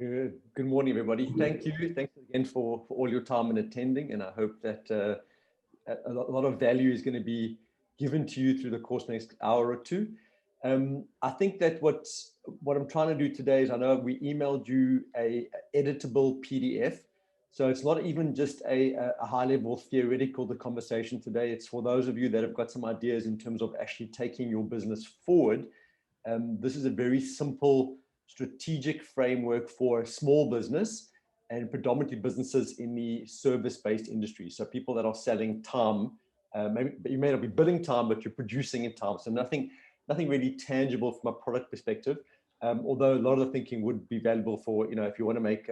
Good morning, everybody. Thank you. Thanks again for all your time and attending. And I hope that a lot of value is going to be given to you through the course next hour or two. I think that what I'm trying to do today is, I know we emailed you a editable PDF. So it's not even just a high-level theoretical the conversation today. It's for those of you that have got some ideas in terms of actually taking your business forward. This is a very simple strategic framework for a small business and predominantly businesses in the service-based industry. So people that are selling time, maybe you may not be billing time, but you're producing in time. So nothing really tangible from a product perspective. Although a lot of the thinking would be valuable for, if you want to make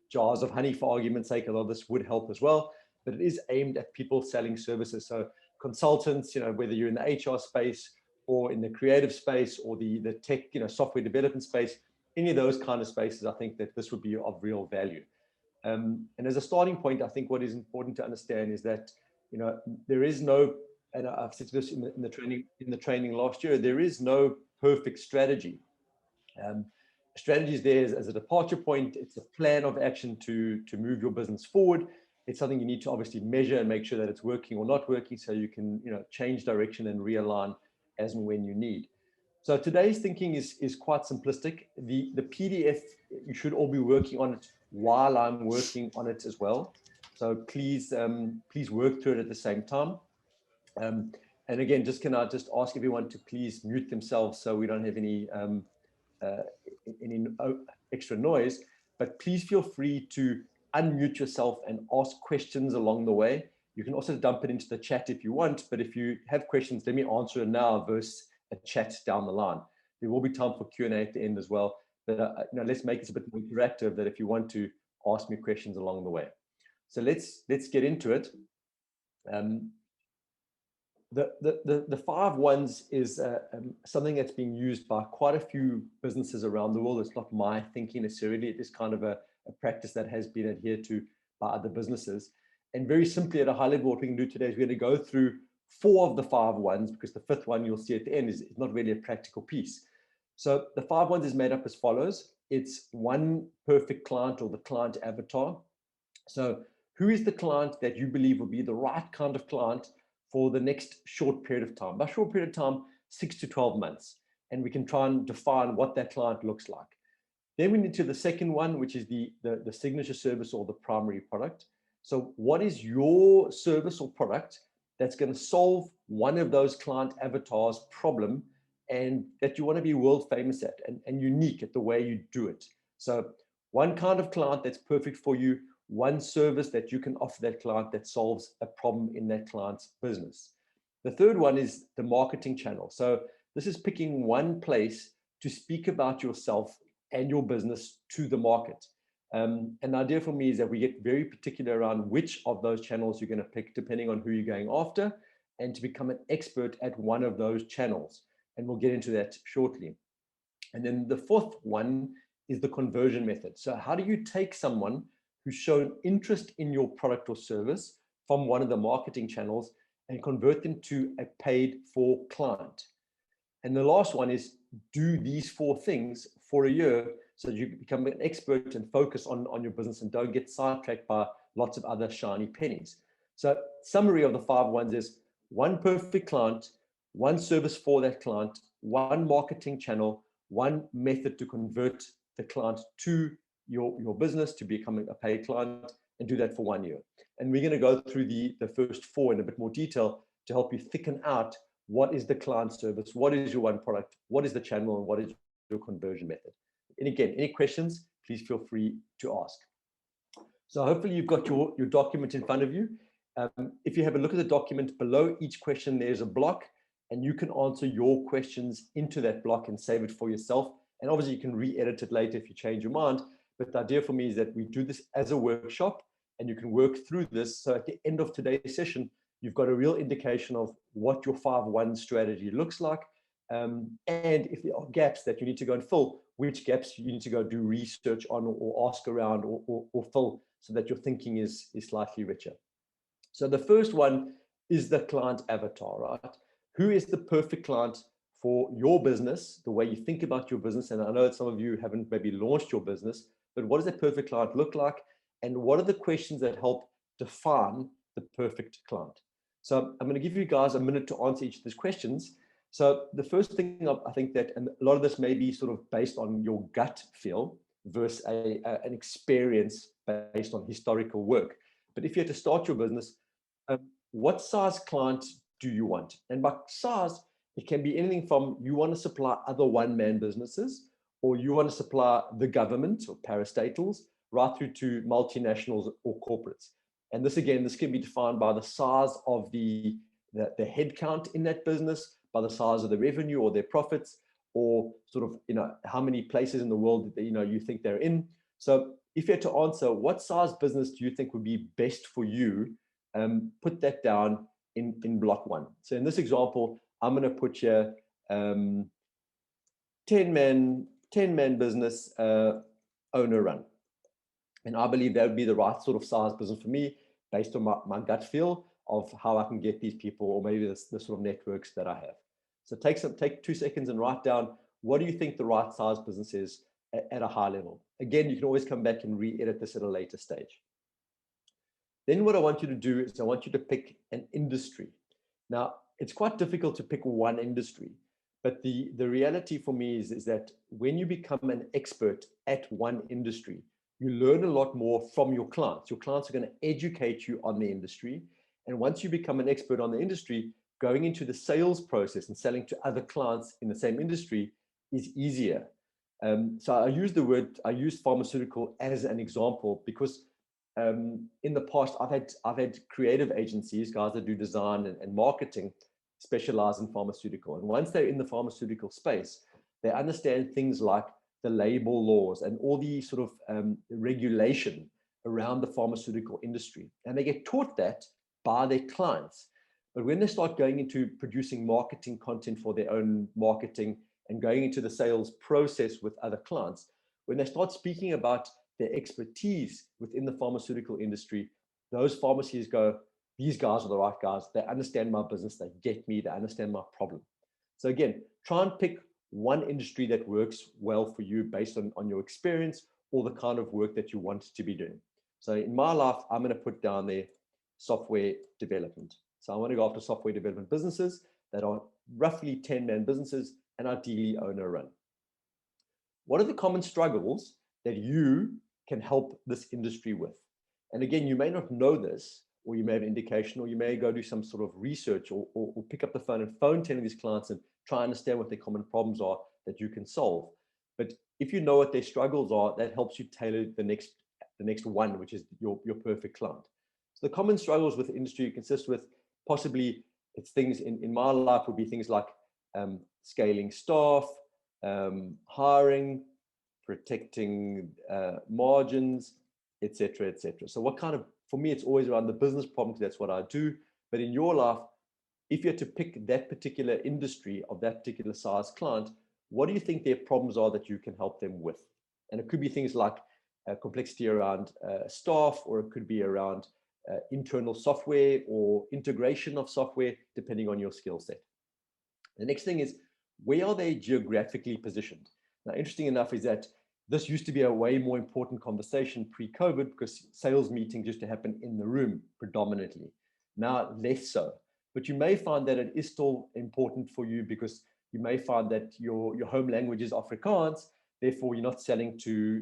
jars of honey, for argument's sake, a lot of this would help as well. But it is aimed at people selling services. So consultants, whether you're in the HR space or in the creative space or the tech, software development space, any of those kind of spaces, I think that this would be of real value. And as a starting point, I think what is important to understand is that, there is no, and I've said this in the training last year, there is no perfect strategy. Strategy is there as a departure point. It's a plan of action to move your business forward. It's something you need to obviously measure and make sure that it's working or not working, so you can change direction and realign as and when you need. So today's thinking is quite simplistic. The PDF, you should all be working on it while I'm working on it as well. So please work through it at the same time. And again, can I just ask everyone to please mute themselves so we don't have any extra noise, but please feel free to unmute yourself and ask questions along the way. You can also dump it into the chat if you want, but if you have questions, let me answer it now versus a chat down the line. There will be time for Q&A at the end as well, but let's make this a bit more interactive, that if you want to ask me questions along the way. So let's get into it. The 5 Ones is something that's being used by quite a few businesses around the world. It's not my thinking necessarily. It is kind of a practice that has been adhered to by other businesses. And very simply, at a high level, what we can do today is we're going to go through 4 of the 5 Ones, because the 5th one you'll see at the end is not really a practical piece. So the 5 Ones is made up as follows. It's one perfect client, or the client avatar. So who is the client that you believe will be the right kind of client for the next short period of time? By short period of time, 6 to 12 months. And we can try and define what that client looks like. Then we need to the second one, which is the signature service or the primary product. So what is your service or product that's going to solve one of those client avatars' problem, and that you want to be world famous at and unique at the way you do it? So one kind of client that's perfect for you, one service that you can offer that client that solves a problem in that client's business. The third one is the marketing channel. So this is picking one place to speak about yourself and your business to the market. And the idea for me is that we get very particular around which of those channels you're going to pick, depending on who you're going after, and to become an expert at one of those channels. And we'll get into that shortly. And then the 4th one is the conversion method. So how do you take someone who's shown interest in your product or service from one of the marketing channels and convert them to a paid for client? And the last one is do these 4 things for a year so you become an expert and focus on your business and don't get sidetracked by lots of other shiny pennies. So summary of the 5 Ones is one perfect client, one service for that client, one marketing channel, one method to convert the client to your business to become a paid client, and do that for 1 year. And we're going to go through the first 4 in a bit more detail to help you thicken out what is the client service, what is your one product, what is the channel, and what is your conversion method. And again, any questions, please feel free to ask. So hopefully you've got your document in front of you. If you have a look at the document, below each question, there's a block, and you can answer your questions into that block and save it for yourself. And obviously you can re-edit it later if you change your mind. But the idea for me is that we do this as a workshop, and you can work through this. So at the end of today's session, you've got a real indication of what your 5 Ones strategy looks like. And if there are gaps that you need to go and fill, which gaps you need to go do research on, or ask around, or fill, so that your thinking is slightly richer. So the first one is the client avatar, right? Who is the perfect client for your business, the way you think about your business? And I know that some of you haven't maybe launched your business, but what does that perfect client look like? And what are the questions that help define the perfect client? So I'm going to give you guys a minute to answer each of these questions. So the first thing I think that, and a lot of this may be sort of based on your gut feel versus an experience based on historical work. But if you had to start your business, what size client do you want? And by size, it can be anything from you want to supply other one-man businesses, or you want to supply the government or parastatals, right through to multinationals or corporates. And this, again, this can be defined by the size of the headcount in that business, by the size of the revenue or their profits, or sort of, how many places in the world that, you think they're in. So if you had to answer, what size business do you think would be best for you? Put that down in block one. So in this example, I'm going to put here 10-man business, owner run. And I believe that would be the right sort of size business for me based on my gut feel of how I can get these people, or maybe the sort of networks that I have. So take 2 seconds and write down, what do you think the right size business is at a high level? Again, you can always come back and re-edit this at a later stage. Then what I want you to do is I want you to pick an industry. Now, it's quite difficult to pick one industry, but the reality for me is that when you become an expert at one industry, you learn a lot more from your clients. Your clients are going to educate you on the industry. And once you become an expert on the industry, going into the sales process and selling to other clients in the same industry is easier. So I use pharmaceutical as an example because in the past, I've had creative agencies, guys that do design and marketing, specialize in pharmaceutical. And once they're in the pharmaceutical space, they understand things like the label laws and all the sort of regulation around the pharmaceutical industry. And they get taught that by their clients. But when they start going into producing marketing content for their own marketing and going into the sales process with other clients, when they start speaking about their expertise within the pharmaceutical industry, those pharmacies go, these guys are the right guys. They understand my business. They get me. They understand my problem. So again, try and pick one industry that works well for you based on your experience or the kind of work that you want to be doing. So in my life, I'm going to put down there software development. So I want to go after software development businesses that are roughly 10-man businesses and ideally owner run. What are the common struggles that you can help this industry with? And again, you may not know this, or you may have an indication, or you may go do some sort of research or pick up the phone and phone 10 of these clients and try and understand what their common problems are that you can solve. But if you know what their struggles are, that helps you tailor the next one, which is your perfect client. So the common struggles with the industry consist with possibly, it's things in my life would be things like scaling staff, hiring, protecting margins, etc., etc. So what kind of, for me, it's always around the business problems. That's what I do. But in your life, if you had to pick that particular industry of that particular size client, what do you think their problems are that you can help them with? And it could be things like complexity around staff, or it could be around internal software or integration of software, depending on your skill set. The next thing is, where are they geographically positioned? Now, interesting enough is that this used to be a way more important conversation pre-COVID because sales meetings used to happen in the room predominantly. Now, less so. But you may find that it is still important for you because you may find that your home language is Afrikaans, therefore you're not selling to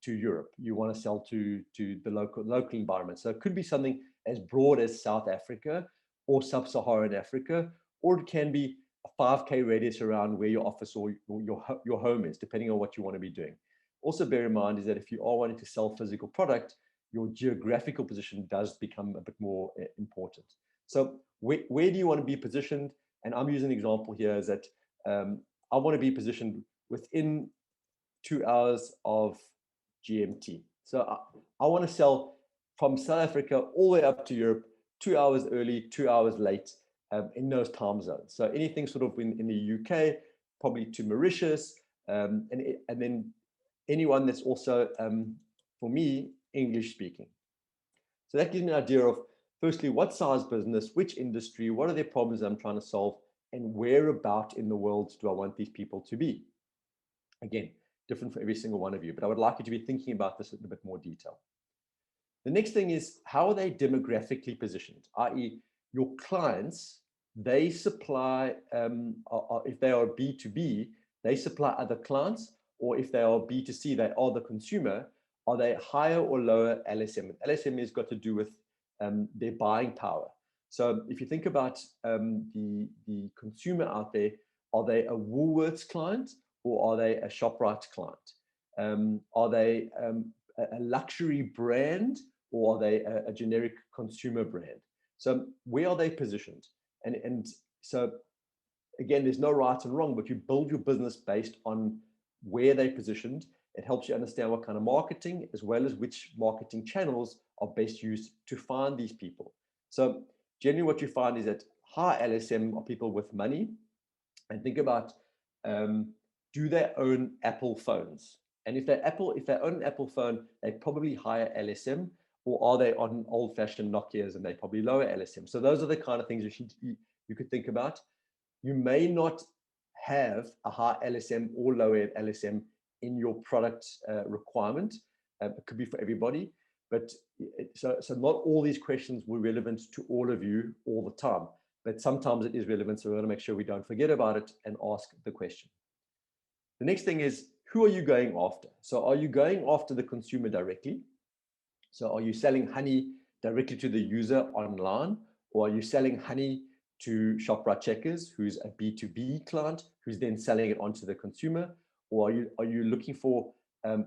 Europe. You want to sell to the local environment. So it could be something as broad as South Africa or Sub-Saharan Africa, or it can be a 5K radius around where your office or your home is, depending on what you want to be doing. Also bear in mind is that if you are wanting to sell physical product, your geographical position does become a bit more important. So where do you want to be positioned? And I'm using an example here is that I want to be positioned within 2 hours of GMT. So I want to sell from South Africa all the way up to Europe, 2 hours early, 2 hours late in those time zones. So anything sort of in the UK, probably to Mauritius, and then anyone that's also, for me, English speaking. So that gives me an idea of, firstly, what size business, which industry, what are their problems I'm trying to solve, and where about in the world do I want these people to be? Again, different for every single one of you, but I would like you to be thinking about this in a bit more detail. The next thing is, how are they demographically positioned? I.e., your clients, they supply, if they are B2B, they supply other clients, or if they are B2C, they are the consumer, are they higher or lower LSM? LSM has got to do with their buying power. So if you think about the consumer out there, are they a Woolworths client or are they a ShopRite client? Are they a luxury brand or are they a generic consumer brand? So where are they positioned? And so again, there's no right and wrong, but you build your business based on where they're positioned. It helps you understand what kind of marketing, as well as which marketing channels are best used to find these people. So generally what you find is that high LSM are people with money. And think about, do they own Apple phones? And if they own an Apple phone, they probably higher LSM, or are they on old-fashioned Nokias and they probably lower LSM? So those are the kind of things you could think about. You may not have a high LSM or lower LSM in your product requirement. It could be for everybody, but so not all these questions were relevant to all of you all the time, but sometimes it is relevant. So we want to make sure we don't forget about it and ask the question. The next thing is, who are you going after? So are you going after the consumer directly? So are you selling honey directly to the user online, or are you selling honey to ShopRite Checkers, who's a B2B client, who's then selling it onto the consumer? Or are you looking for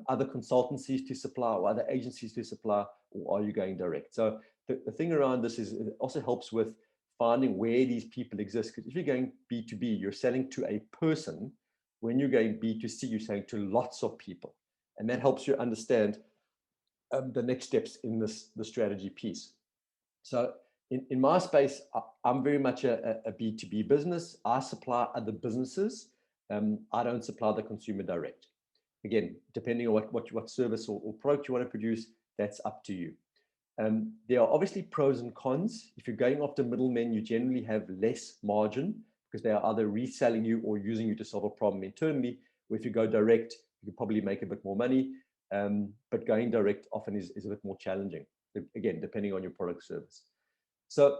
other consultancies to supply or other agencies to supply, or are you going direct? So the thing around this is it also helps with finding where these people exist. Because if you're going B2B, you're selling to a person. When you're going B2C, you're selling to lots of people. And that helps you understand the next steps in the strategy piece. So in my space, I'm very much a B2B business. I supply other businesses. I don't supply the consumer direct. Again, depending on what service or product you want to produce, that's up to you. There are obviously pros and cons. If you're going after middlemen, you generally have less margin because they are either reselling you or using you to solve a problem internally. Or if you go direct, you can probably make a bit more money. But going direct often is a bit more challenging, again, depending on your product service. So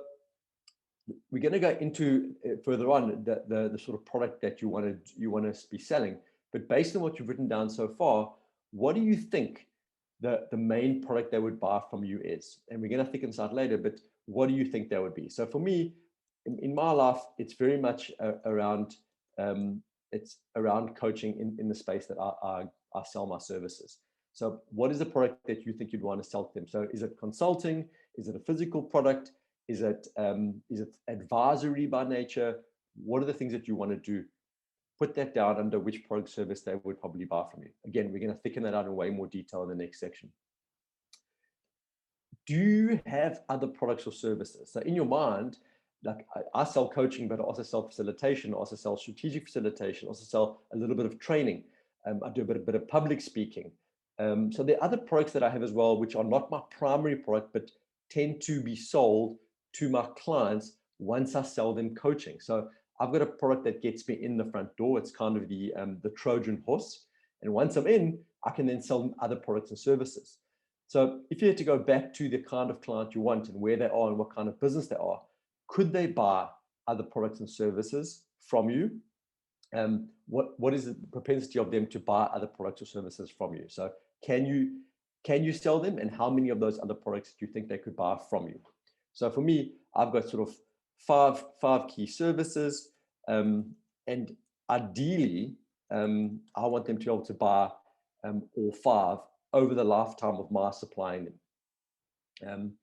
we're going to go into further on the sort of product that you want to be selling. But based on what you've written down so far, what do you think the main product they would buy from you is? And we're going to thicken this out later, but what do you think that would be? So for me, in my life, it's very much around coaching in the space that I sell my services. So what is the product that you think you'd want to sell to them? So is it consulting? Is it a physical product? Is it advisory by nature? What are the things that you want to do? Put that down under which product service they would probably buy from you. Again, we're going to thicken that out in way more detail in the next section. Do you have other products or services? So in your mind, like I sell coaching, but I also sell facilitation, I also sell strategic facilitation, I also sell a little bit of training. I do a bit of public speaking. So there are other products that I have as well, which are not my primary product, but tend to be sold to my clients once I sell them coaching. So I've got a product that gets me in the front door. It's kind of the Trojan horse. And once I'm in, I can then sell them other products and services. So if you had to go back to the kind of client you want and where they are and what kind of business they are, could they buy other products and services from you? What is the propensity of them to buy other products or services from you? So can you sell them, and how many of those other products do you think they could buy from you? So for me, I've got sort of five key services, and ideally, I want them to be able to buy all five over the lifetime of my supplying them.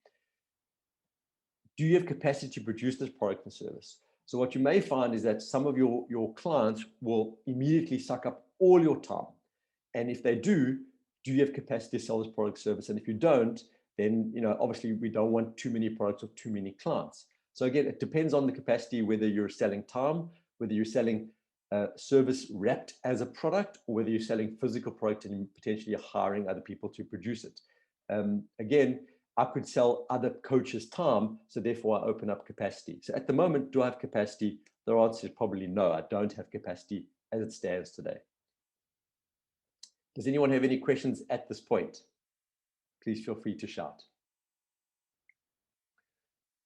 Do you have capacity to produce this product and service? So what you may find is that some of your clients will immediately suck up all your time. And if they do you have capacity to sell this product service? And if you don't, then obviously we don't want too many products or too many clients. So again, it depends on the capacity, whether you're selling time, whether you're selling service wrapped as a product, or whether you're selling physical product and potentially hiring other people to produce it. Again, I could sell other coaches time, so therefore I open up capacity. So at the moment, do I have capacity? The answer is probably no, I don't have capacity as it stands today. Does anyone have any questions at this point? Please feel free to shout.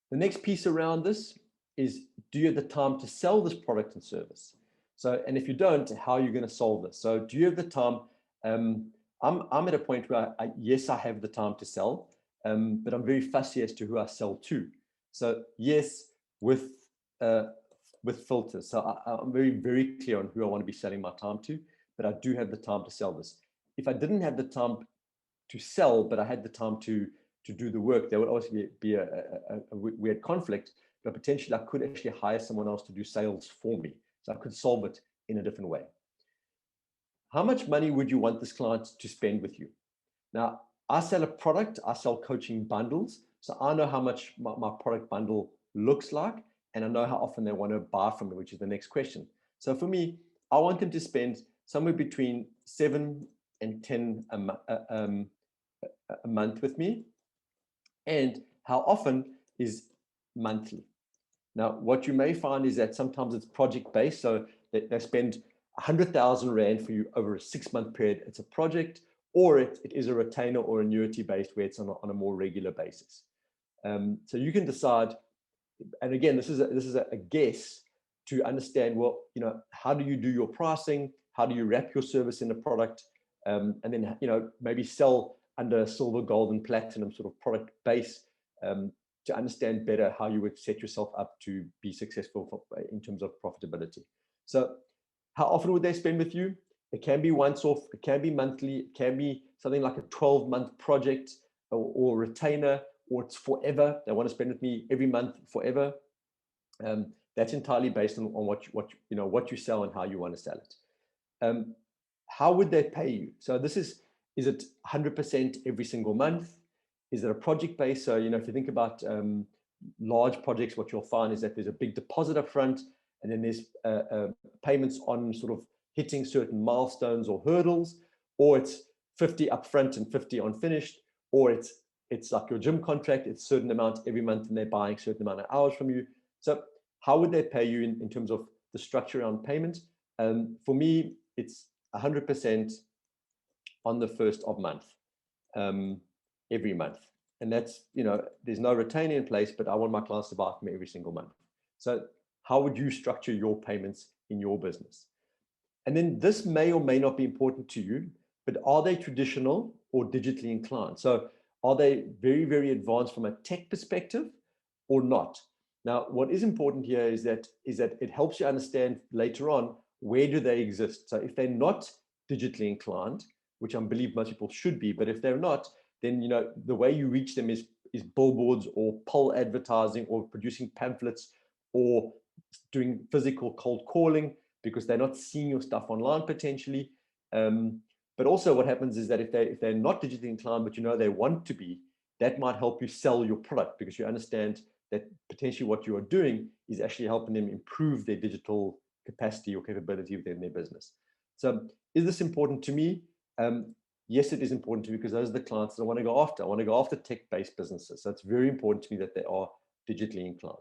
The next piece around this is, do you have the time to sell this product and service? So, and if you don't, how are you going to solve this? So do you have the time? I'm at a point where yes, I have the time to sell, but I'm very fussy as to who I sell to. So yes, with filters. So I'm very, very clear on who I want to be selling my time to, but I do have the time to sell this. If I didn't have the time to sell, but I had the time to do the work, there would obviously be a weird conflict, but potentially I could actually hire someone else to do sales for me. So I could solve it in a different way. How much money would you want this client to spend with you? Now, I sell a product, I sell coaching bundles. So I know how much my product bundle looks like, and I know how often they want to buy from me, which is the next question. So for me, I want them to spend somewhere between 7 and 10 a month with me. And how often is monthly. Now, what you may find is that sometimes it's project-based, so they spend 100,000 Rand for you over a 6-month period. It's a project, or it is a retainer or annuity-based where it's on a more regular basis. So you can decide, and again, this is a guess to understand, well, how do you do your pricing? How do you wrap your service in a product? And then, maybe sell under silver, gold, and platinum sort of product base, to understand better how you would set yourself up to be successful in terms of profitability. So how often would they spend with you? It can be once off, it can be monthly, it can be something like a 12-month project or retainer, or it's forever. They want to spend with me every month forever. That's entirely based on what you sell and how you want to sell it. How would they pay you? So this is it 100% every single month? Is it a project base? So, if you think about large projects, what you'll find is that there's a big deposit up front, and then there's payments on sort of hitting certain milestones or hurdles, or it's 50 up front and 50 on finished, or it's like your gym contract, it's a certain amount every month and they're buying a certain amount of hours from you. So how would they pay you in terms of the structure around payment? For me, it's 100% on the first of month, every month. And that's, there's no retainer in place, but I want my clients to buy from me every single month. So how would you structure your payments in your business? And then this may or may not be important to you, but are they traditional or digitally inclined? So are they very, very advanced from a tech perspective or not? Now, what is important here is that it helps you understand later on, where do they exist? So if they're not digitally inclined, which I believe most people should be, but if they're not, then the way you reach them is billboards or poll advertising or producing pamphlets or doing physical cold calling, because they're not seeing your stuff online potentially. But also what happens is that if they're not digitally inclined, but they want to be, that might help you sell your product, because you understand that potentially what you are doing is actually helping them improve their digital capacity or capability within their business. So is this important to me? Yes, it is important to me, because those are the clients that I want to go after. I want to go after tech-based businesses. So it's very important to me that they are digitally inclined.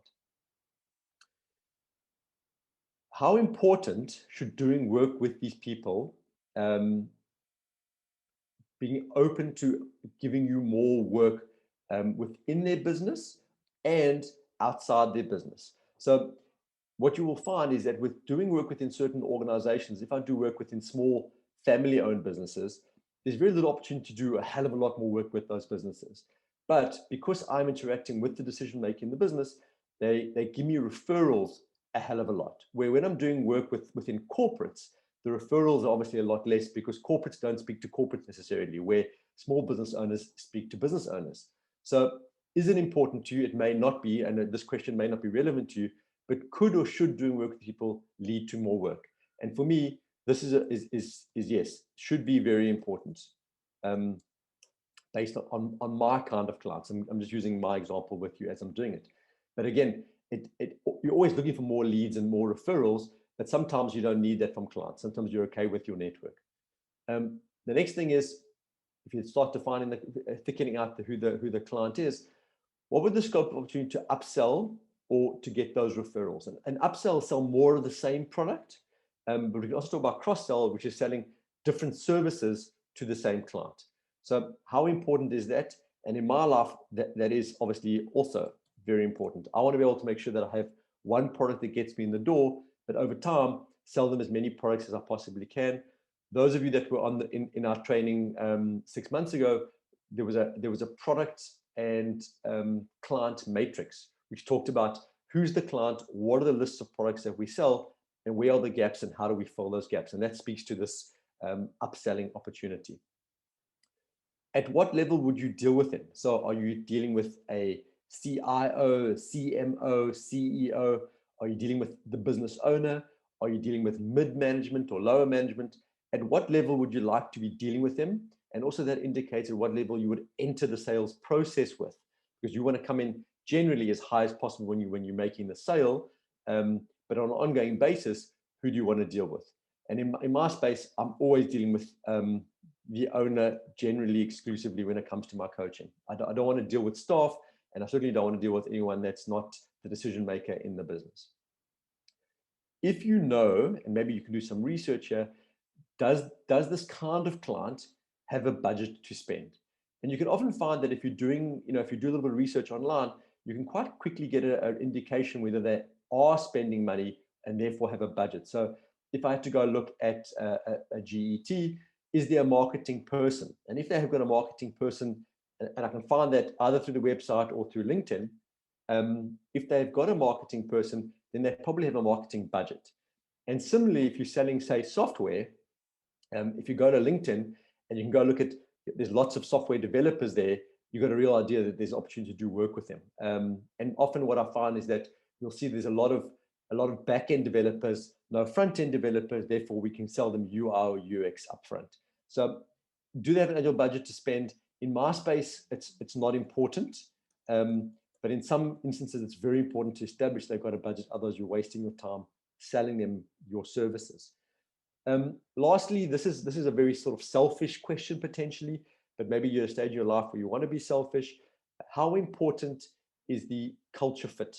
How important should doing work with these people, being open to giving you more work within their business and outside their business? So what you will find is that with doing work within certain organizations, if I do work within small family-owned businesses, there's very little opportunity to do a hell of a lot more work with those businesses. But because I'm interacting with the decision maker in the business, they give me referrals a hell of a lot. Where when I'm doing work within corporates, the referrals are obviously a lot less, because corporates don't speak to corporates necessarily, where small business owners speak to business owners. So is it important to you? It may not be, and this question may not be relevant to you, but could or should doing work with people lead to more work? And for me, this is yes, should be very important, based on my kind of clients. I'm just using my example with you as I'm doing it. But again, you're always looking for more leads and more referrals, but sometimes you don't need that from clients. Sometimes you're okay with your network. The next thing is, if you start defining thickening out who the client is, what would the scope of opportunity to upsell or to get those referrals? And upsell, sell more of the same product, but we can also talk about cross-sell, which is selling different services to the same client. So how important is that? And in my life, that is obviously also very important. I want to be able to make sure that I have one product that gets me in the door, but over time, sell them as many products as I possibly can. Those of you that were on in our training 6 months ago, there was a product and client matrix, which talked about who's the client, what are the lists of products that we sell, and where are the gaps, and how do we fill those gaps? And that speaks to this upselling opportunity. At what level would you deal with it? So are you dealing with a CIO, CMO, CEO? Are you dealing with the business owner? Are you dealing with mid-management or lower management? At what level would you like to be dealing with them? And also that indicates at what level you would enter the sales process with, because you want to come in generally as high as possible when you're making the sale. But on an ongoing basis, who do you want to deal with? And in my space, I'm always dealing with the owner generally exclusively when it comes to my coaching. I don't want to deal with staff, and I certainly don't want to deal with anyone that's not the decision maker in the business. If you know, and maybe you can do some research here, does this kind of client have a budget to spend? And you can often find that if you're doing, if you do a little bit of research online, you can quite quickly get an indication whether they are spending money and therefore have a budget. So if I had to go look at a GET, is there a marketing person? And if they have got a marketing person, and I can find that either through the website or through LinkedIn, if they've got a marketing person, then they probably have a marketing budget. And similarly, if you're selling, say, software, if you go to LinkedIn and you can go look at, there's lots of software developers there, you've got a real idea that there's opportunity to do work with them. And often what I find is that you'll see there's a lot of back-end developers, no front-end developers, therefore we can sell them UI or UX upfront. So do they have an annual budget to spend? In my space, it's not important. But in some instances, it's very important to establish they've got a budget, otherwise you're wasting your time selling them your services. Lastly, this is a very sort of selfish question potentially, but maybe you're at a stage in your life where you want to be selfish. How important is the culture fit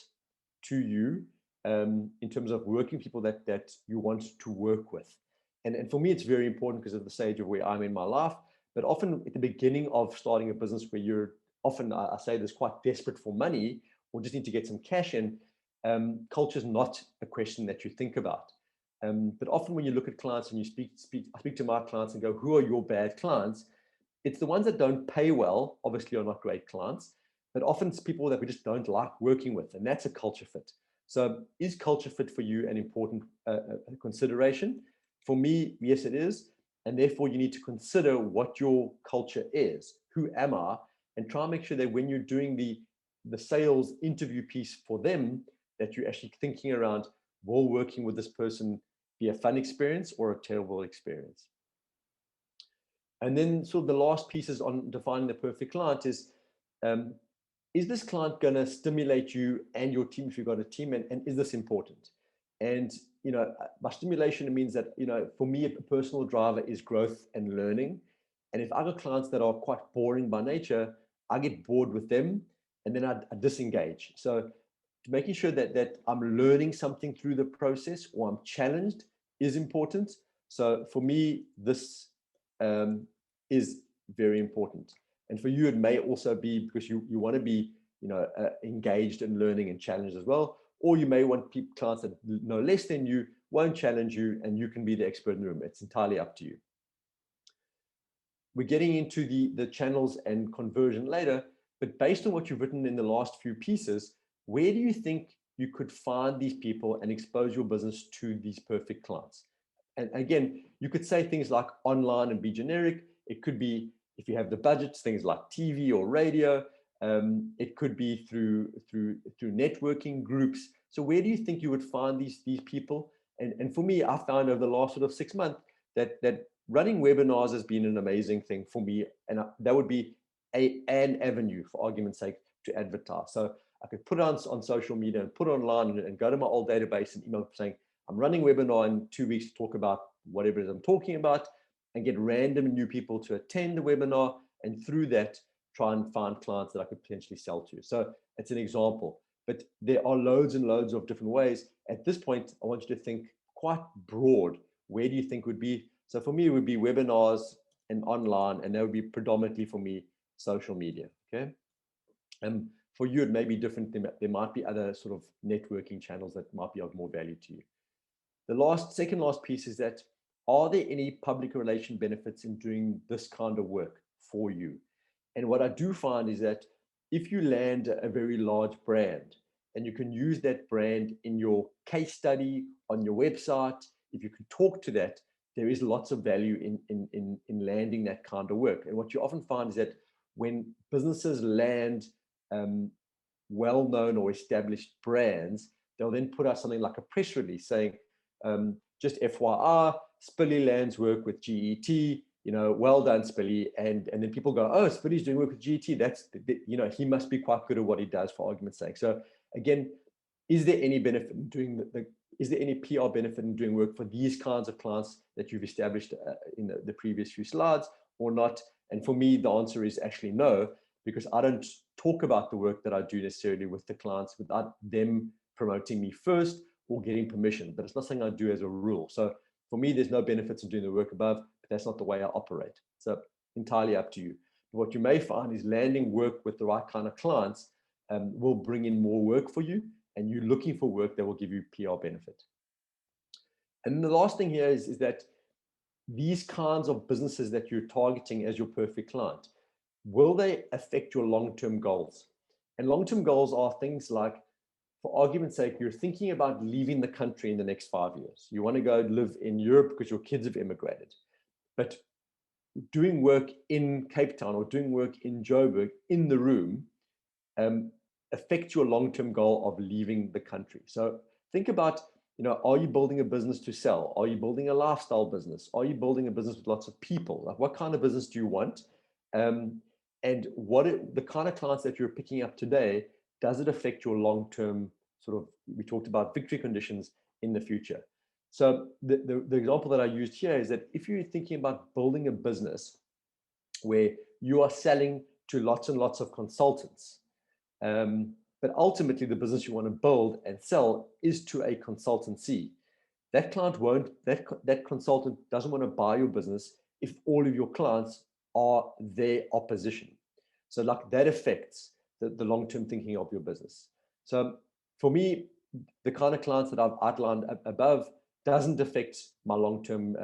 to you in terms of working people that you want to work with? And for me, it's very important because of the stage of where I'm in my life. But often at the beginning of starting a business where you're often, I say this, quite desperate for money or just need to get some cash in, culture is not a question that you think about. But often when you look at clients and I speak to my clients and go, who are your bad clients? It's the ones that don't pay well, obviously are not great clients, but often it's people that we just don't like working with, and that's a culture fit. So is culture fit for you an important consideration? For me, yes, it is. And therefore you need to consider what your culture is. Who am I? And try and make sure that when you're doing the sales interview piece for them, that you're actually thinking around, will working with this person be a fun experience or a terrible experience? And then sort of the last pieces on defining the perfect client is this client going to stimulate you and your team if you've got a team, and is this important? And by stimulation, it means that for me, a personal driver is growth and learning. And if I've got clients that are quite boring by nature, I get bored with them and then I disengage. So making sure that I'm learning something through the process or I'm challenged is important. So for me, this is very important. And for you, it may also be because you want to be engaged in learning and challenged as well. Or you may want clients that know less than you, won't challenge you, and you can be the expert in the room. It's entirely up to you. We're getting into the channels and conversion later, but based on what you've written in the last few pieces, where do you think you could find these people and expose your business to these perfect clients? And again, you could say things like online and be generic. It could be, if you have the budgets, things like TV or radio. It could be through networking groups. So where do you think you would find these people? And for me, I found over the last sort of 6 months that running webinars has been an amazing thing for me. And that would be an avenue, for argument's sake, to advertise. So I could put it on social media and put it online and go to my old database and email saying, I'm running a webinar in 2 weeks to talk about whatever it is I'm talking about, and get random new people to attend the webinar. And through that, try and find clients that I could potentially sell to. So it's an example, but there are loads and loads of different ways. At this point, I want you to think quite broad. Where do you think would be? So for me, it would be webinars and online, and that would be predominantly for me social media. Okay. For you, it may be different. There might be other sort of networking channels that might be of more value to you. The second last piece is that, are there any public relation benefits in doing this kind of work for you? And what I do find is that if you land a very large brand and you can use that brand in your case study, on your website, if you can talk to that, there is lots of value in landing that kind of work. And what you often find is that when businesses land well-known or established brands, they'll then put out something like a press release saying, just FYI, Spilly lands work with GET, well done, Spilly. And then people go, oh, Spilly's doing work with GET. That's, he must be quite good at what he does, for argument's sake. So again, is there any benefit in doing is there any PR benefit in doing work for these kinds of clients that you've established in the previous few slides or not? And for me, the answer is actually no, because I don't talk about the work that I do necessarily with the clients without them promoting me first or getting permission. But it's not something I do as a rule. So for me, there's no benefits in doing the work above, but that's not the way I operate. So entirely up to you. What you may find is landing work with the right kind of clients will bring in more work for you, and you're looking for work that will give you PR benefit. And then the last thing here is that these kinds of businesses that you're targeting as your perfect client, will they affect your long-term goals? And long-term goals are things like, for argument's sake, you're thinking about leaving the country in the next 5 years. You want to go live in Europe because your kids have immigrated. But doing work in Cape Town or doing work in Joburg in the room affect your long-term goal of leaving the country. So think about, are you building a business to sell? Are you building a lifestyle business? Are you building a business with lots of people? Like, what kind of business do you want? And the kind of clients that you're picking up today, does it affect your long-term we talked about victory conditions in the future. So the example that I used here is that if you're thinking about building a business where you are selling to lots and lots of consultants, but ultimately the business you want to build and sell is to a consultancy, that client that consultant doesn't want to buy your business if all of your clients are their opposition. So like that affects the long-term thinking of your business. So for me, the kind of clients that I've outlined above doesn't affect my long-term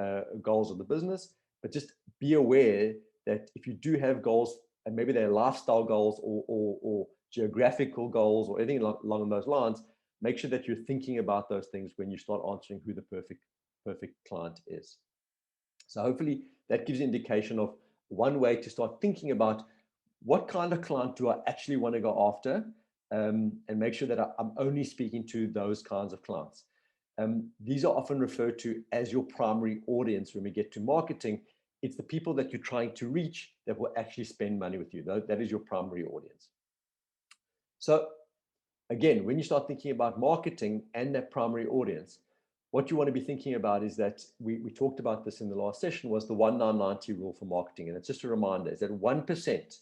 goals of the business, but just be aware that if you do have goals, and maybe they're lifestyle goals or geographical goals or anything along those lines, make sure that you're thinking about those things when you start answering who the perfect client is. So hopefully that gives you an indication of one way to start thinking about what kind of client do I actually want to go after, and make sure that I'm only speaking to those kinds of clients. These are often referred to as your primary audience. When we get to marketing, it's the people that you're trying to reach that will actually spend money with you. That is your primary audience. So again, when you start thinking about marketing and that primary audience, what you want to be thinking about is that we talked about this in the last session, was the 1-9-90 rule for marketing. And it's just a reminder, is that 1%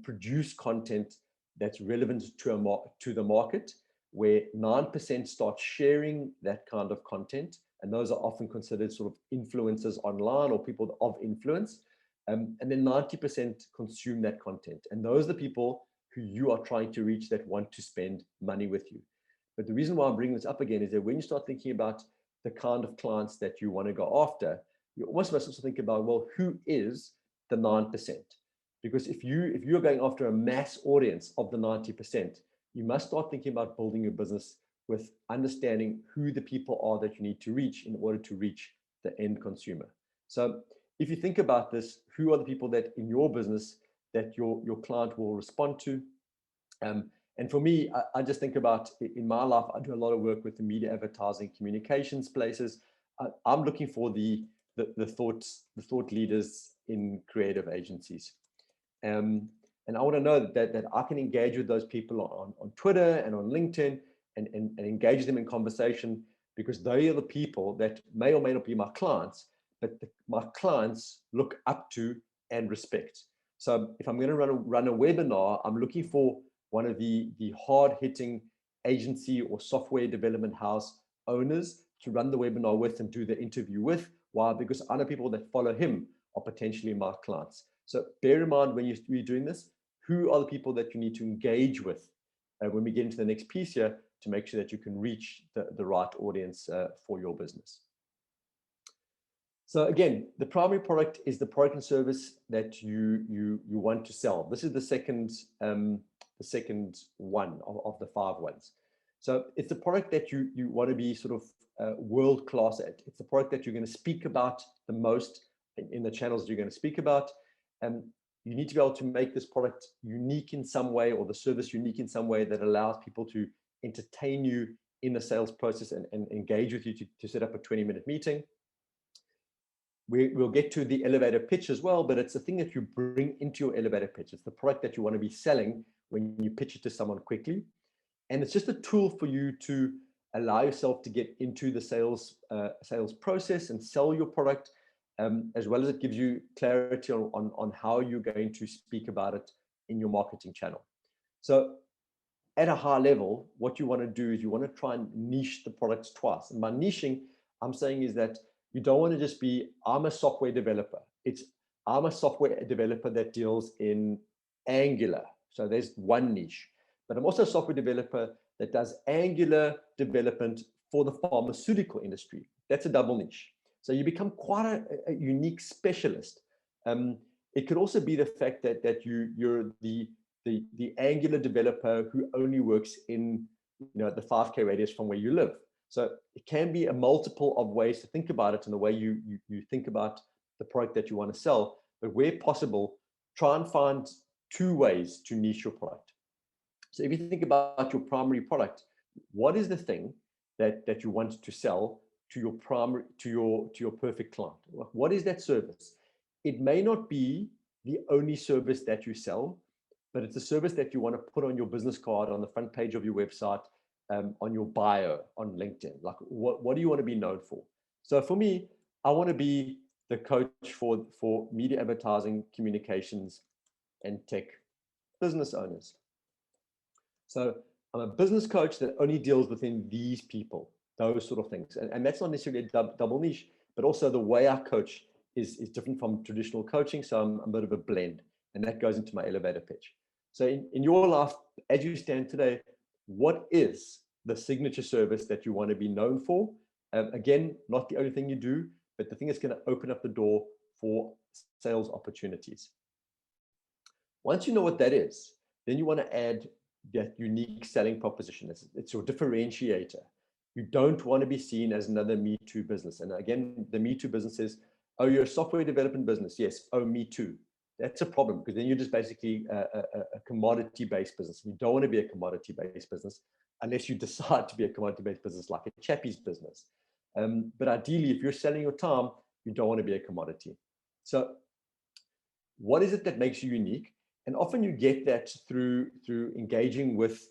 produce content that's relevant to the market, where 9% start sharing that kind of content. And those are often considered sort of influencers online or people of influence. And then 90% consume that content. And those are the people who you are trying to reach that want to spend money with you. But the reason why I'm bringing this up again is that when you start thinking about the kind of clients that you want to go after, you almost must also think about, well, who is the 9%? Because if you're going after a mass audience of the 90%, you must start thinking about building your business with understanding who the people are that you need to reach in order to reach the end consumer. So if you think about this, who are the people that in your business that your client will respond to? And for me, I just think about, in my life, I do a lot of work with the media advertising communications places. I'm looking for the thought leaders in creative agencies. And I want to know that I can engage with those people on Twitter and on LinkedIn and engage them in conversation, because they are the people that may or may not be my clients, but my clients look up to and respect. So if I'm going to run a webinar, I'm looking for one of the hard-hitting agency or software development house owners to run the webinar with and do the interview with. Why? Because I know people that follow him are potentially my clients. So bear in mind when you're doing this, who are the people that you need to engage with when we get into the next piece here to make sure that you can reach the right audience for your business. So again, the primary product is the product and service that you want to sell. This is the second one of the 5 ones. So it's the product that you want to be sort of world class at. It's the product that you're going to speak about the most in the channels you're going to speak about. You need to be able to make this product unique in some way, or the service unique in some way that allows people to entertain you in the sales process and engage with you to set up a 20-minute meeting. We'll get to the elevator pitch as well, but it's the thing that you bring into your elevator pitch. It's the product that you want to be selling when you pitch it to someone quickly. And it's just a tool for you to allow yourself to get into the sales process and sell your product, as well as it gives you clarity on how you're going to speak about it in your marketing channel. So at a high level, what you want to do is you want to try and niche the products twice. And by niching, I'm saying is that you don't want to just be, I'm a software developer. It's, I'm a software developer that deals in Angular. So there's one niche. But I'm also a software developer that does Angular development for the pharmaceutical industry. That's a double niche. So you become quite a unique specialist. It could also be the fact that you're the Angular developer who only works in the 5K radius from where you live. So it can be a multiple of ways to think about it in the way you think about the product that you want to sell. But where possible, try and find 2 ways to niche your product. So if you think about your primary product, what is the thing that you want to sell to your primary, to your perfect client? What is that service? It may not be the only service that you sell, but it's a service that you want to put on your business card, on the front page of your website, on your bio on LinkedIn. Like, what do you want to be known for? So for me, I want to be the coach for media advertising, communications, and tech business owners. So I'm a business coach that only deals within these people, those sort of things. And that's not necessarily a double niche, but also the way I coach is different from traditional coaching. So I'm a bit of a blend, and that goes into my elevator pitch. So in your life, as you stand today, what is the signature service that you want to be known for? Again, not the only thing you do, but the thing that's going to open up the door for sales opportunities. Once you know what that is, then you want to add that unique selling proposition. It's your differentiator. You don't want to be seen as another Me Too business. And again, the Me Too business is, oh, you're a software development business. Yes. Oh, me too. That's a problem, because then you're just basically a commodity-based business. You don't want to be a commodity-based business unless you decide to be a commodity-based business like a chappie's business. But ideally, if you're selling your time, you don't want to be a commodity. So what is it that makes you unique? And often you get that through engaging with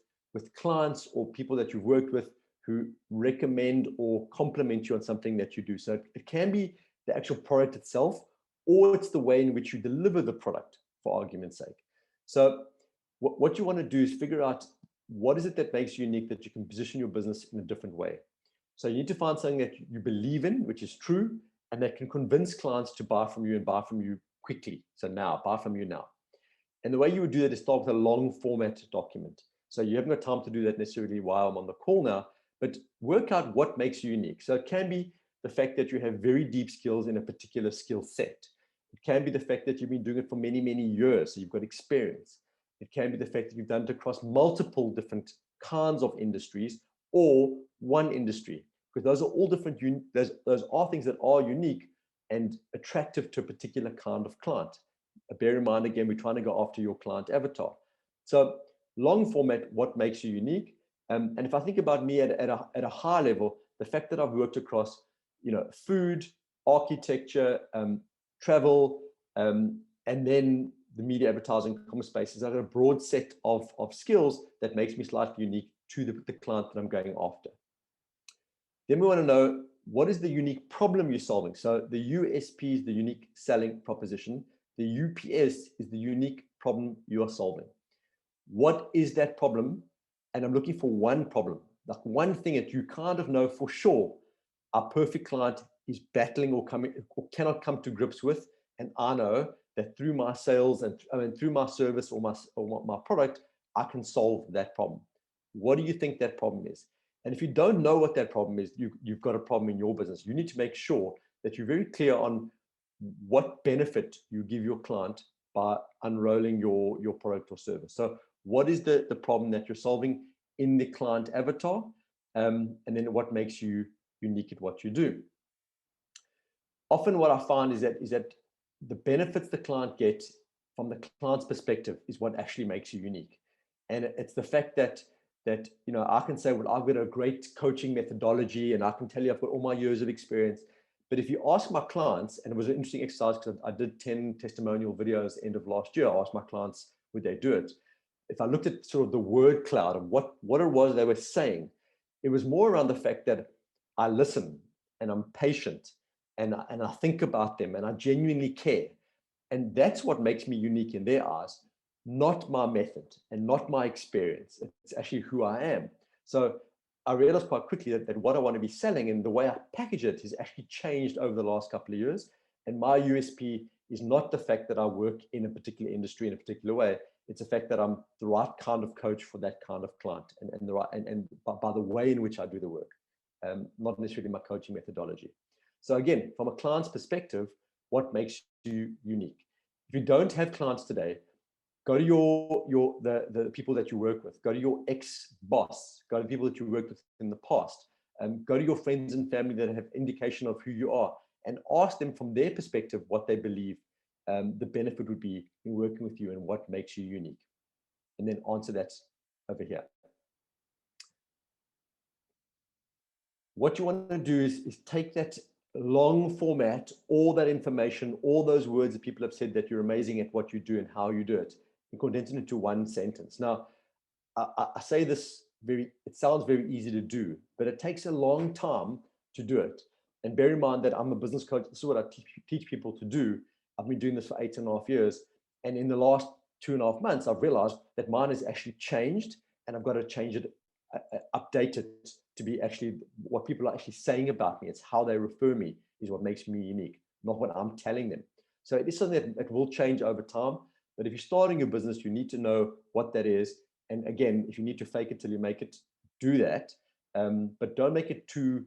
clients or people that you've worked with who recommend or compliment you on something that you do. So it can be the actual product itself, or it's the way in which you deliver the product, for argument's sake. So what you want to do is figure out what is it that makes you unique, that you can position your business in a different way. So you need to find something that you believe in, which is true, and that can convince clients to buy from you and buy from you quickly. So now, buy from you now. And the way you would do that is start with a long format document. So you haven't got time to do that necessarily while I'm on the call now, but work out what makes you unique. So it can be the fact that you have very deep skills in a particular skill set. It can be the fact that you've been doing it for many, many years, so you've got experience. It can be the fact that you've done it across multiple different kinds of industries or one industry, because those are all different. Those are things that are unique and attractive to a particular kind of client. Bear in mind, again, we're trying to go after your client avatar. So long format, what makes you unique? And if I think about me at a high level, the fact that I've worked across, food, architecture, travel, and then the media advertising commerce spaces, I've got a broad set of skills that makes me slightly unique to the client that I'm going after. Then we want to know, what is the unique problem you're solving? So the USP is the unique selling proposition. The UPS is the unique problem you are solving. What is that problem? And I'm looking for one problem, like one thing that you kind of know for sure our perfect client is battling or cannot come to grips with, And I know that through my sales and through my service or my product, I can solve that problem. What do you think that problem is? And if you don't know what that problem is, you've got a problem in your business. You need to make sure that you're very clear on what benefit you give your client by unrolling your product or service. So what is the problem that you're solving in the client avatar? And then what makes you unique at what you do? Often what I find is that the benefits the client gets from the client's perspective is what actually makes you unique. And it's the fact that I can say, well, I've got a great coaching methodology and I can tell you I've got all my years of experience. But if you ask my clients, and it was an interesting exercise because I did 10 testimonial videos end of last year, I asked my clients, would they do it? If I looked at sort of the word cloud of what it was they were saying, it was more around the fact that I listen and I'm patient and I think about them and I genuinely care. And that's what makes me unique in their eyes, not my method and not my experience. It's actually who I am. So I realized quite quickly that what I want to be selling and the way I package it has actually changed over the last couple of years. And my USP is not the fact that I work in a particular industry in a particular way. It's the fact that I'm the right kind of coach for that kind of client and by the way in which I do the work, not necessarily my coaching methodology. So again, from a client's perspective, what makes you unique? If you don't have clients today, go to the people that you work with. Go to your ex-boss. Go to people that you worked with in the past. Go to your friends and family that have indication of who you are, and ask them from their perspective what they believe the benefit would be in working with you and what makes you unique. And then answer that over here. What you want to do is take that long format, all that information, all those words that people have said that you're amazing at what you do and how you do it, and condense it into one sentence. Now, I say this it sounds very easy to do, but it takes a long time to do it. And bear in mind that I'm a business coach. This is what I teach people to do. I've been doing this for 8.5 years. And in the last 2.5 months, I've realized that mine has actually changed and I've got to change it, update it to be actually what people are actually saying about me. It's how they refer me is what makes me unique, not what I'm telling them. So it is something that will change over time. But if you're starting your business, you need to know what that is. And again, if you need to fake it till you make it, do that. But don't make it too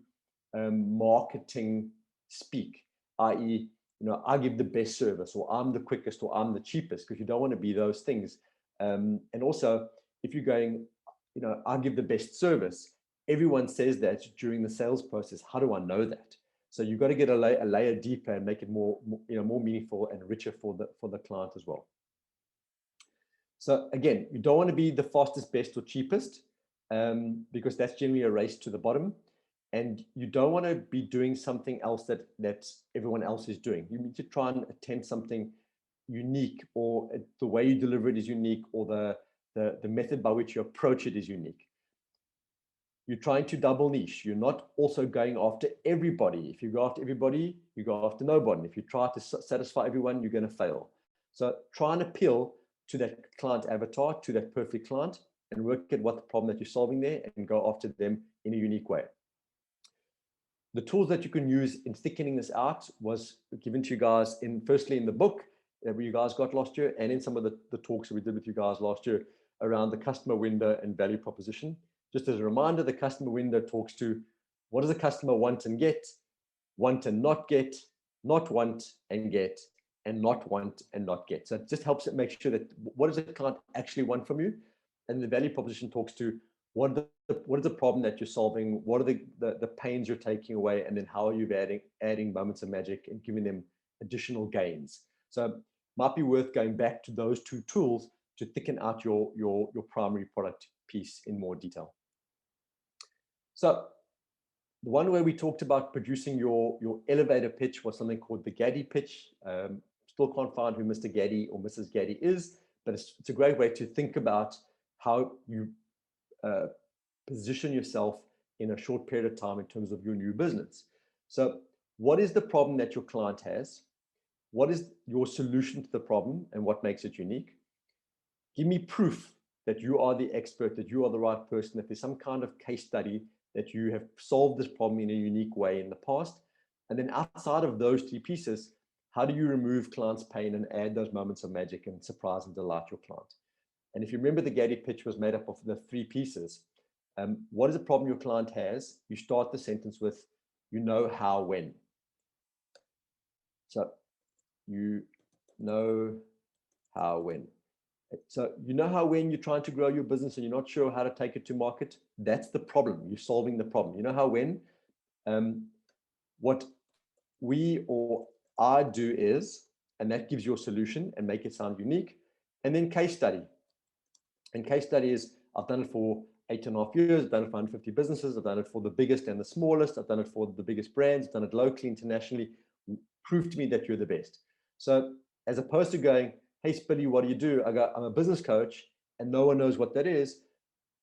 marketing speak, i.e., I give the best service, or I'm the quickest, or I'm the cheapest, because you don't want to be those things. And also, if you're going, I give the best service, everyone says that during the sales process. How do I know that? So you've got to get a layer deeper and make it more meaningful and richer for the client as well. So again, you don't want to be the fastest, best, or cheapest, because that's generally a race to the bottom. And you don't want to be doing something else that everyone else is doing. You need to try and attempt something unique, or the way you deliver it is unique, or the method by which you approach it is unique. You're trying to double niche. You're not also going after everybody. If you go after everybody, you go after nobody. If you try to satisfy everyone, you're going to fail. So try and appeal to that client avatar, to that perfect client, and work at what the problem that you're solving there and go after them in a unique way. The tools that you can use in thickening this out was given to you guys firstly in the book that you guys got last year, and in some of the talks that we did with you guys last year around the customer window and value proposition. Just as a reminder, the customer window talks to what does the customer want and get, want and not get, not want and get, and not want and not get. So it just helps it make sure that what does the client actually want from you? And the value proposition talks to what is the problem that you're solving, what are the pains you're taking away, and then how are you adding moments of magic and giving them additional gains. So it might be worth going back to those two tools to thicken out your primary product piece in more detail. So the one where we talked about producing your elevator pitch was something called the Gaddy pitch. Still can't find who Mr. Gaddy or Mrs. Gaddy is, but it's a great way to think about how you position yourself in a short period of time in terms of your new business. So what is the problem that your client has? What is your solution to the problem and what makes it unique? Give me proof that you are the expert, that you are the right person, that there's some kind of case study that you have solved this problem in a unique way in the past. And then outside of those three pieces, how do you remove clients' pain and add those moments of magic and surprise and delight your client? And if you remember, the Getty pitch was made up of the three pieces. What is the problem your client has? You start the sentence with, you know how, when. So you know how, when. So you know how, when you're trying to grow your business and you're not sure how to take it to market, that's the problem. You're solving the problem. You know how, when. What we or I do is, and that gives you a solution and make it sound unique. And then case study. And case study is, I've done it for 8.5 years, I've done it for 150 businesses, I've done it for the biggest and the smallest, I've done it for the biggest brands, I've done it locally, internationally. Prove to me that you're the best. So as opposed to going, hey, Spilly, what do you do? I go, I'm a business coach, and no one knows what that is.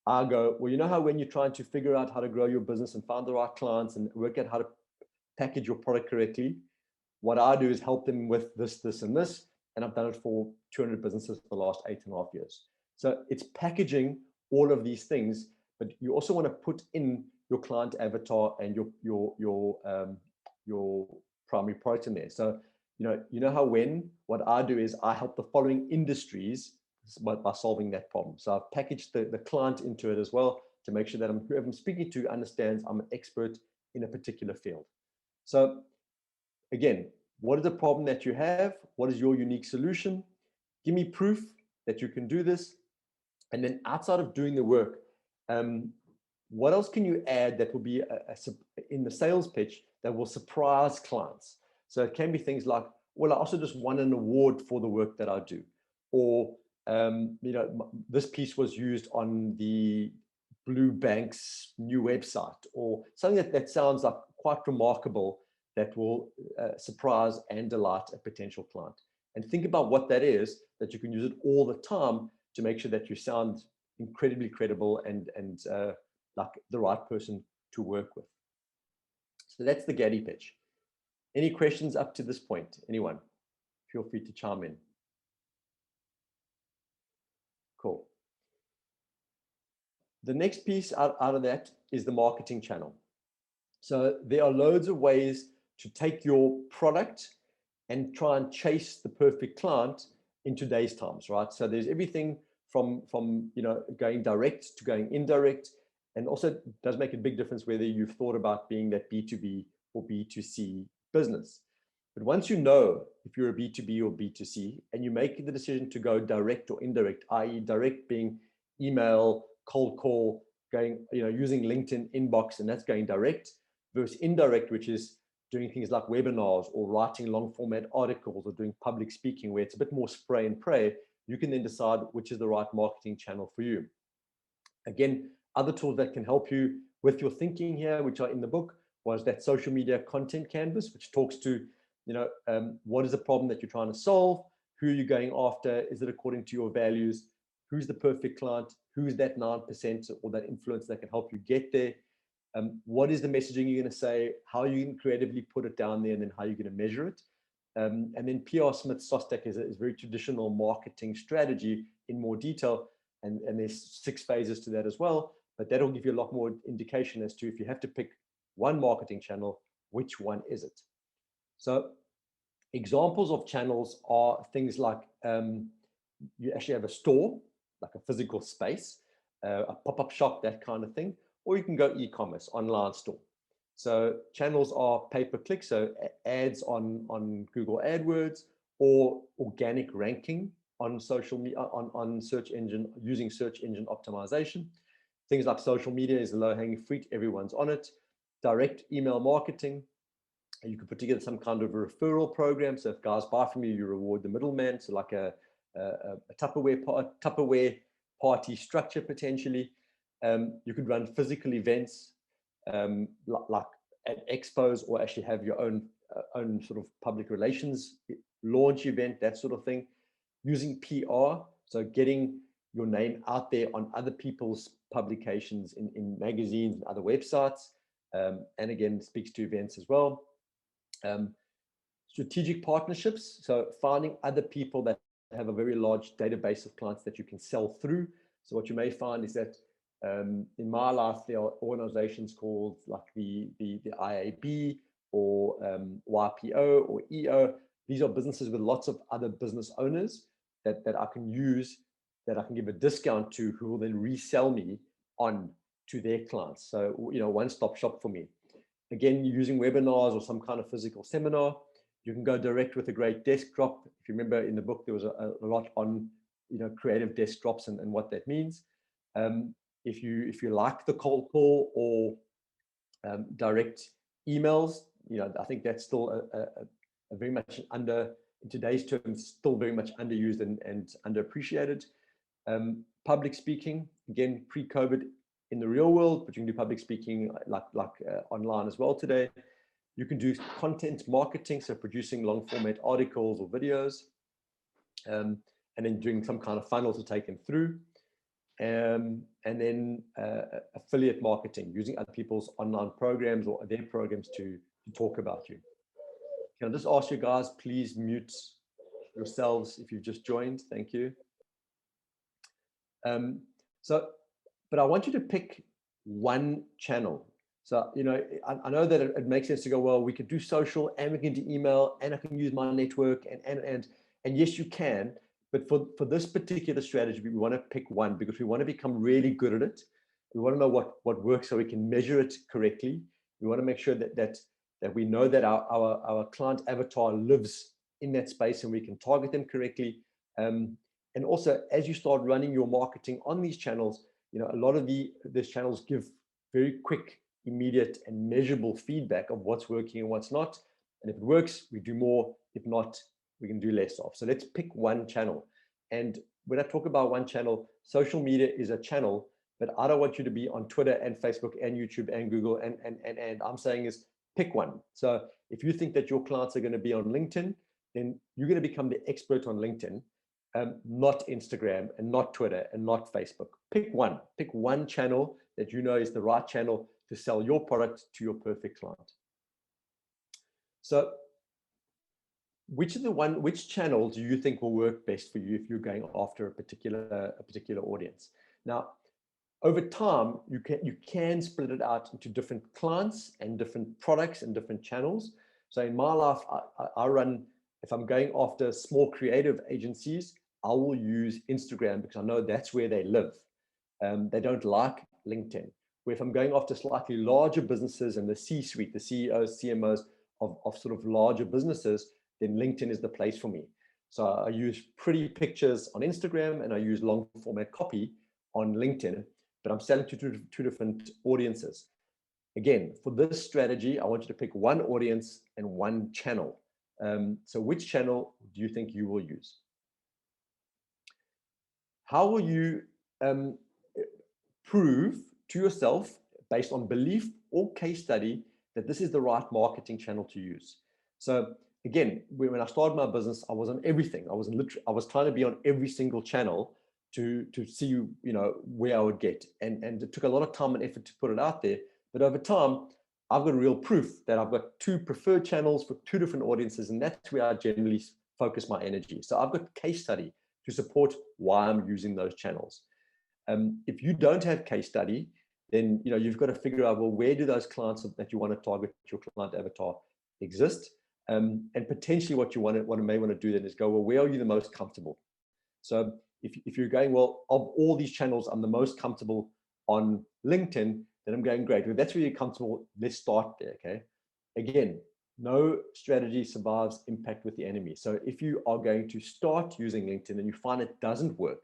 I go, well, you know how when you're trying to figure out how to grow your business and find the right clients and work out how to package your product correctly, what I do is help them with this, this, and this. And I've done it for 200 businesses for the last 8.5 years. So it's packaging all of these things, but you also want to put in your client avatar and your primary product in there. So, you know how, when, what I do is I help the following industries by solving that problem. So I've packaged the client into it as well to make sure that whoever I'm speaking to understands I'm an expert in a particular field. So again, what is the problem that you have? What is your unique solution? Give me proof that you can do this. And then outside of doing the work, what else can you add that will be in the sales pitch that will surprise clients? So it can be things like, well, I also just won an award for the work that I do. Or, this piece was used on the Blue Bank's new website, or something that sounds like quite remarkable that will surprise and delight a potential client. And think about what that is, that you can use it all the time to make sure that you sound incredibly credible and like the right person to work with. So that's the Getty pitch. Any questions up to this point? Anyone? Feel free to chime in. Cool. The next piece out of that is the marketing channel. So there are loads of ways to take your product and try and chase the perfect client in today's times, right? So there's everything from going direct to going indirect, and also it does make a big difference whether you've thought about being that B2B or B2C business. But once you know if you're a B2B or B2C, and you make the decision to go direct or indirect, i.e. direct being email, cold call, going, using LinkedIn inbox, and that's going direct, versus indirect, which is doing things like webinars or writing long format articles or doing public speaking, where it's a bit more spray and pray, you can then decide which is the right marketing channel for you. Again, other tools that can help you with your thinking here, which are in the book, was that social media content canvas, which talks to, what is the problem that you're trying to solve? Who are you going after? Is it according to your values? Who's the perfect client? Who's that 9% or that influence that can help you get there? What is the messaging you're going to say? How are you going to creatively put it down there, and then how you're going to measure it? And then PR Smith Sostek is very traditional marketing strategy in more detail, and there's 6 phases to that as well. But that'll give you a lot more indication as to, if you have to pick one marketing channel, which one is it? So examples of channels are things like you actually have a store, like a physical space, a pop-up shop, that kind of thing. Or you can go e-commerce, online store. So channels are pay-per-click, so ads on Google AdWords, or organic ranking on social media, on search engine, using search engine optimization. Things like social media is the low-hanging fruit, everyone's on it. Direct email marketing. You could put together some kind of a referral program. So if guys buy from you, you reward the middleman. So like a Tupperware party structure potentially. You could run physical events like at expos, or actually have your own sort of public relations launch event, that sort of thing. Using PR, so getting your name out there on other people's publications in magazines and other websites, and again, speaks to events as well. Strategic partnerships, so finding other people that have a very large database of clients that you can sell through. So what you may find is that in my life, there are organizations called like the IAB or YPO or EO these are businesses with lots of other business owners that I can use, that I can give a discount to, who will then resell me on to their clients. So, one-stop shop for me. Again, using webinars or some kind of physical seminar. You can go direct with a great desktop. If you remember in the book, there was a lot on creative desktops and what that means. If you like the cold call or direct emails, I think that's still a very much in today's terms, still very much underused and underappreciated. Public speaking, again, pre-COVID in the real world, but you can do public speaking like online as well today. You can do content marketing, so producing long format articles or videos, and then doing some kind of funnel to take them through. And then affiliate marketing, using other people's online programs or their programs to talk about you. Can I just ask you guys, please mute yourselves if you've just joined. Thank you. But I want you to pick one channel. So, I know that it makes sense to go, well, we could do social and we can do email and I can use my network and yes, you can. But for this particular strategy, we want to pick one because we want to become really good at it. We want to know what works so we can measure it correctly. We want to make sure that we know that our client avatar lives in that space and we can target them correctly. And also, as you start running your marketing on these channels, a lot of these channels give very quick, immediate, and measurable feedback of what's working and what's not. And if it works, we do more. If not, we can do less of. So let's pick one channel. And when I talk about one channel, social media is a channel, but I don't want you to be on Twitter and Facebook and YouTube and Google. And I'm saying is pick one. So if you think that your clients are going to be on LinkedIn, then you're going to become the expert on LinkedIn. Not Instagram and not Twitter and not Facebook. Pick one channel that is the right channel to sell your product to your perfect client. So which channel do you think will work best for you if you're going after a particular audience? Now, over time, you can split it out into different clients and different products and different channels. So in my life, I run, if I'm going after small creative agencies, I will use Instagram because I know that's where they live. They don't like LinkedIn. Where if I'm going after slightly larger businesses and the C-suite, the CEOs, CMOs of sort of larger businesses, then LinkedIn is the place for me. So I use pretty pictures on Instagram and I use long format copy on LinkedIn, but I'm selling to two different audiences. Again, for this strategy, I want you to pick one audience and one channel. So which channel do you think you will use? How will you prove to yourself, based on belief or case study, that this is the right marketing channel to use? So again, when I started my business, I was on everything. I was trying to be on every single channel to see where I would get, and it took a lot of time and effort to put it out there. But over time, I've got real proof that I've got two preferred channels for two different audiences, and that's where I generally focus my energy. So I've got case study to support why I'm using those channels. If you don't have case study, then you've got to figure out, well, where do those clients that you want to target your client avatar exist? And potentially what you may want to do then is go, well, where are you the most comfortable? So if you're going, well, of all these channels, I'm the most comfortable on LinkedIn, then I'm going, great. If that's where you're comfortable, let's start there, okay? Again, no strategy survives impact with the enemy. So if you are going to start using LinkedIn and you find it doesn't work,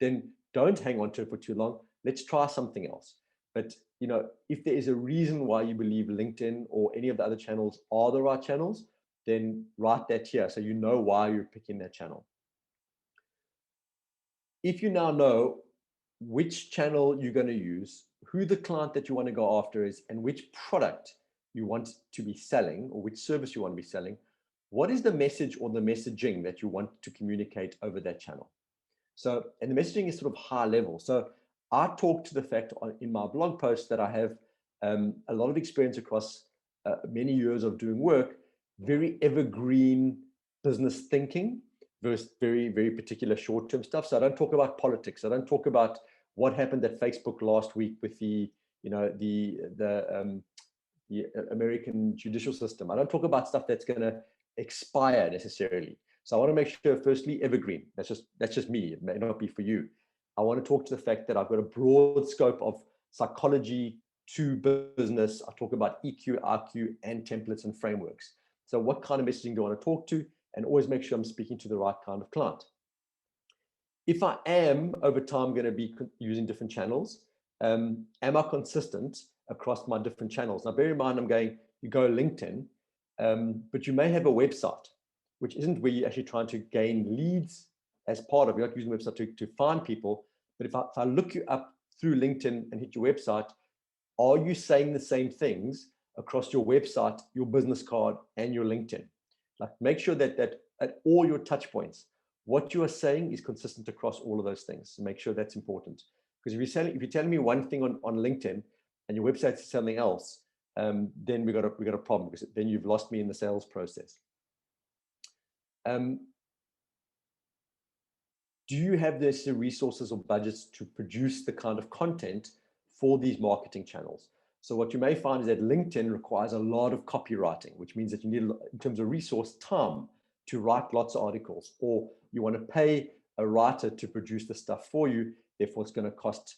then don't hang on to it for too long. Let's try something else. But if there is a reason why you believe LinkedIn or any of the other channels are the right channels, then write that here so you know why you're picking that channel. If you now know which channel you're going to use, who the client that you want to go after is, and which product you want to be selling or which service you want to be selling, what is the message or the messaging that you want to communicate over that channel? So, and the messaging is sort of high level. So I talk to the fact in my blog post that I have a lot of experience across many years of doing work, very evergreen business thinking versus very, very particular short-term stuff. So I don't talk about politics. I don't talk about what happened at Facebook last week with the American judicial system. I don't talk about stuff that's going to expire necessarily. So I want to make sure, firstly, evergreen. That's just me. It may not be for you. I want to talk to the fact that I've got a broad scope of psychology to business. I talk about EQ, RQ, and templates and frameworks. So what kind of messaging do I want to talk to? And always make sure I'm speaking to the right kind of client. If I am over time going to be using different channels, am I consistent across my different channels? Now, bear in mind, you go LinkedIn, but you may have a website, which isn't where you're actually trying to gain leads as part of. You're not using the website to find people. But if I look you up through LinkedIn and hit your website, are you saying the same things across your website, your business card, and your LinkedIn? Like, make sure that at all your touch points, what you are saying is consistent across all of those things. So make sure that's important. Because if you're telling me one thing on LinkedIn and your website is something else, then we got a problem, because then you've lost me in the sales process. Do you have the resources or budgets to produce the kind of content for these marketing channels? So what you may find is that LinkedIn requires a lot of copywriting, which means that you need, in terms of resource, time to write lots of articles, or you want to pay a writer to produce the stuff for you. Therefore, it's going to cost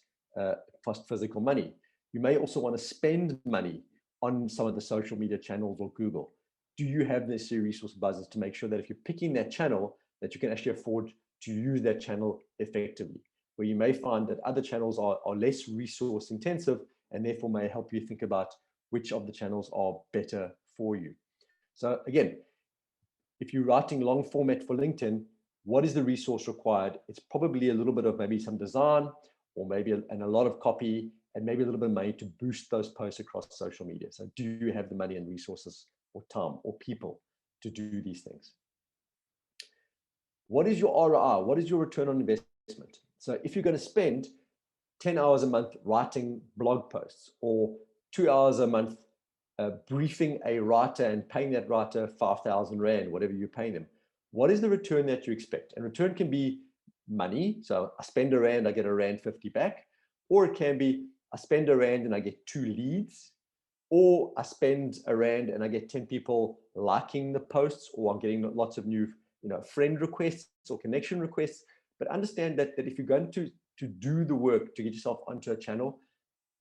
physical money. You may also want to spend money on some of the social media channels or Google. Do you have the necessary resource budgets to make sure that if you're picking that channel, that you can actually afford to use that channel effectively? Where you may find that other channels are less resource intensive, and therefore may help you think about which of the channels are better for you. So again, if you're writing long format for LinkedIn, what is the resource required? It's probably a little bit of maybe some design, or maybe and a lot of copy, and maybe a little bit of money to boost those posts across social media. So do you have the money and resources or time or people to do these things? What is your ROI? What is your return on investment? So if you're going to spend 10 hours a month writing blog posts, or 2 hours a month briefing a writer and paying that writer 5,000 Rand, whatever you're paying them, what is the return that you expect? And return can be money. So I spend a Rand, I get a Rand 50 back. Or it can be, I spend a Rand and I get 2 leads. Or I spend a Rand and I get 10 people liking the posts, or I'm getting lots of new friend requests or connection requests. But understand that if you're going to do the work to get yourself onto a channel,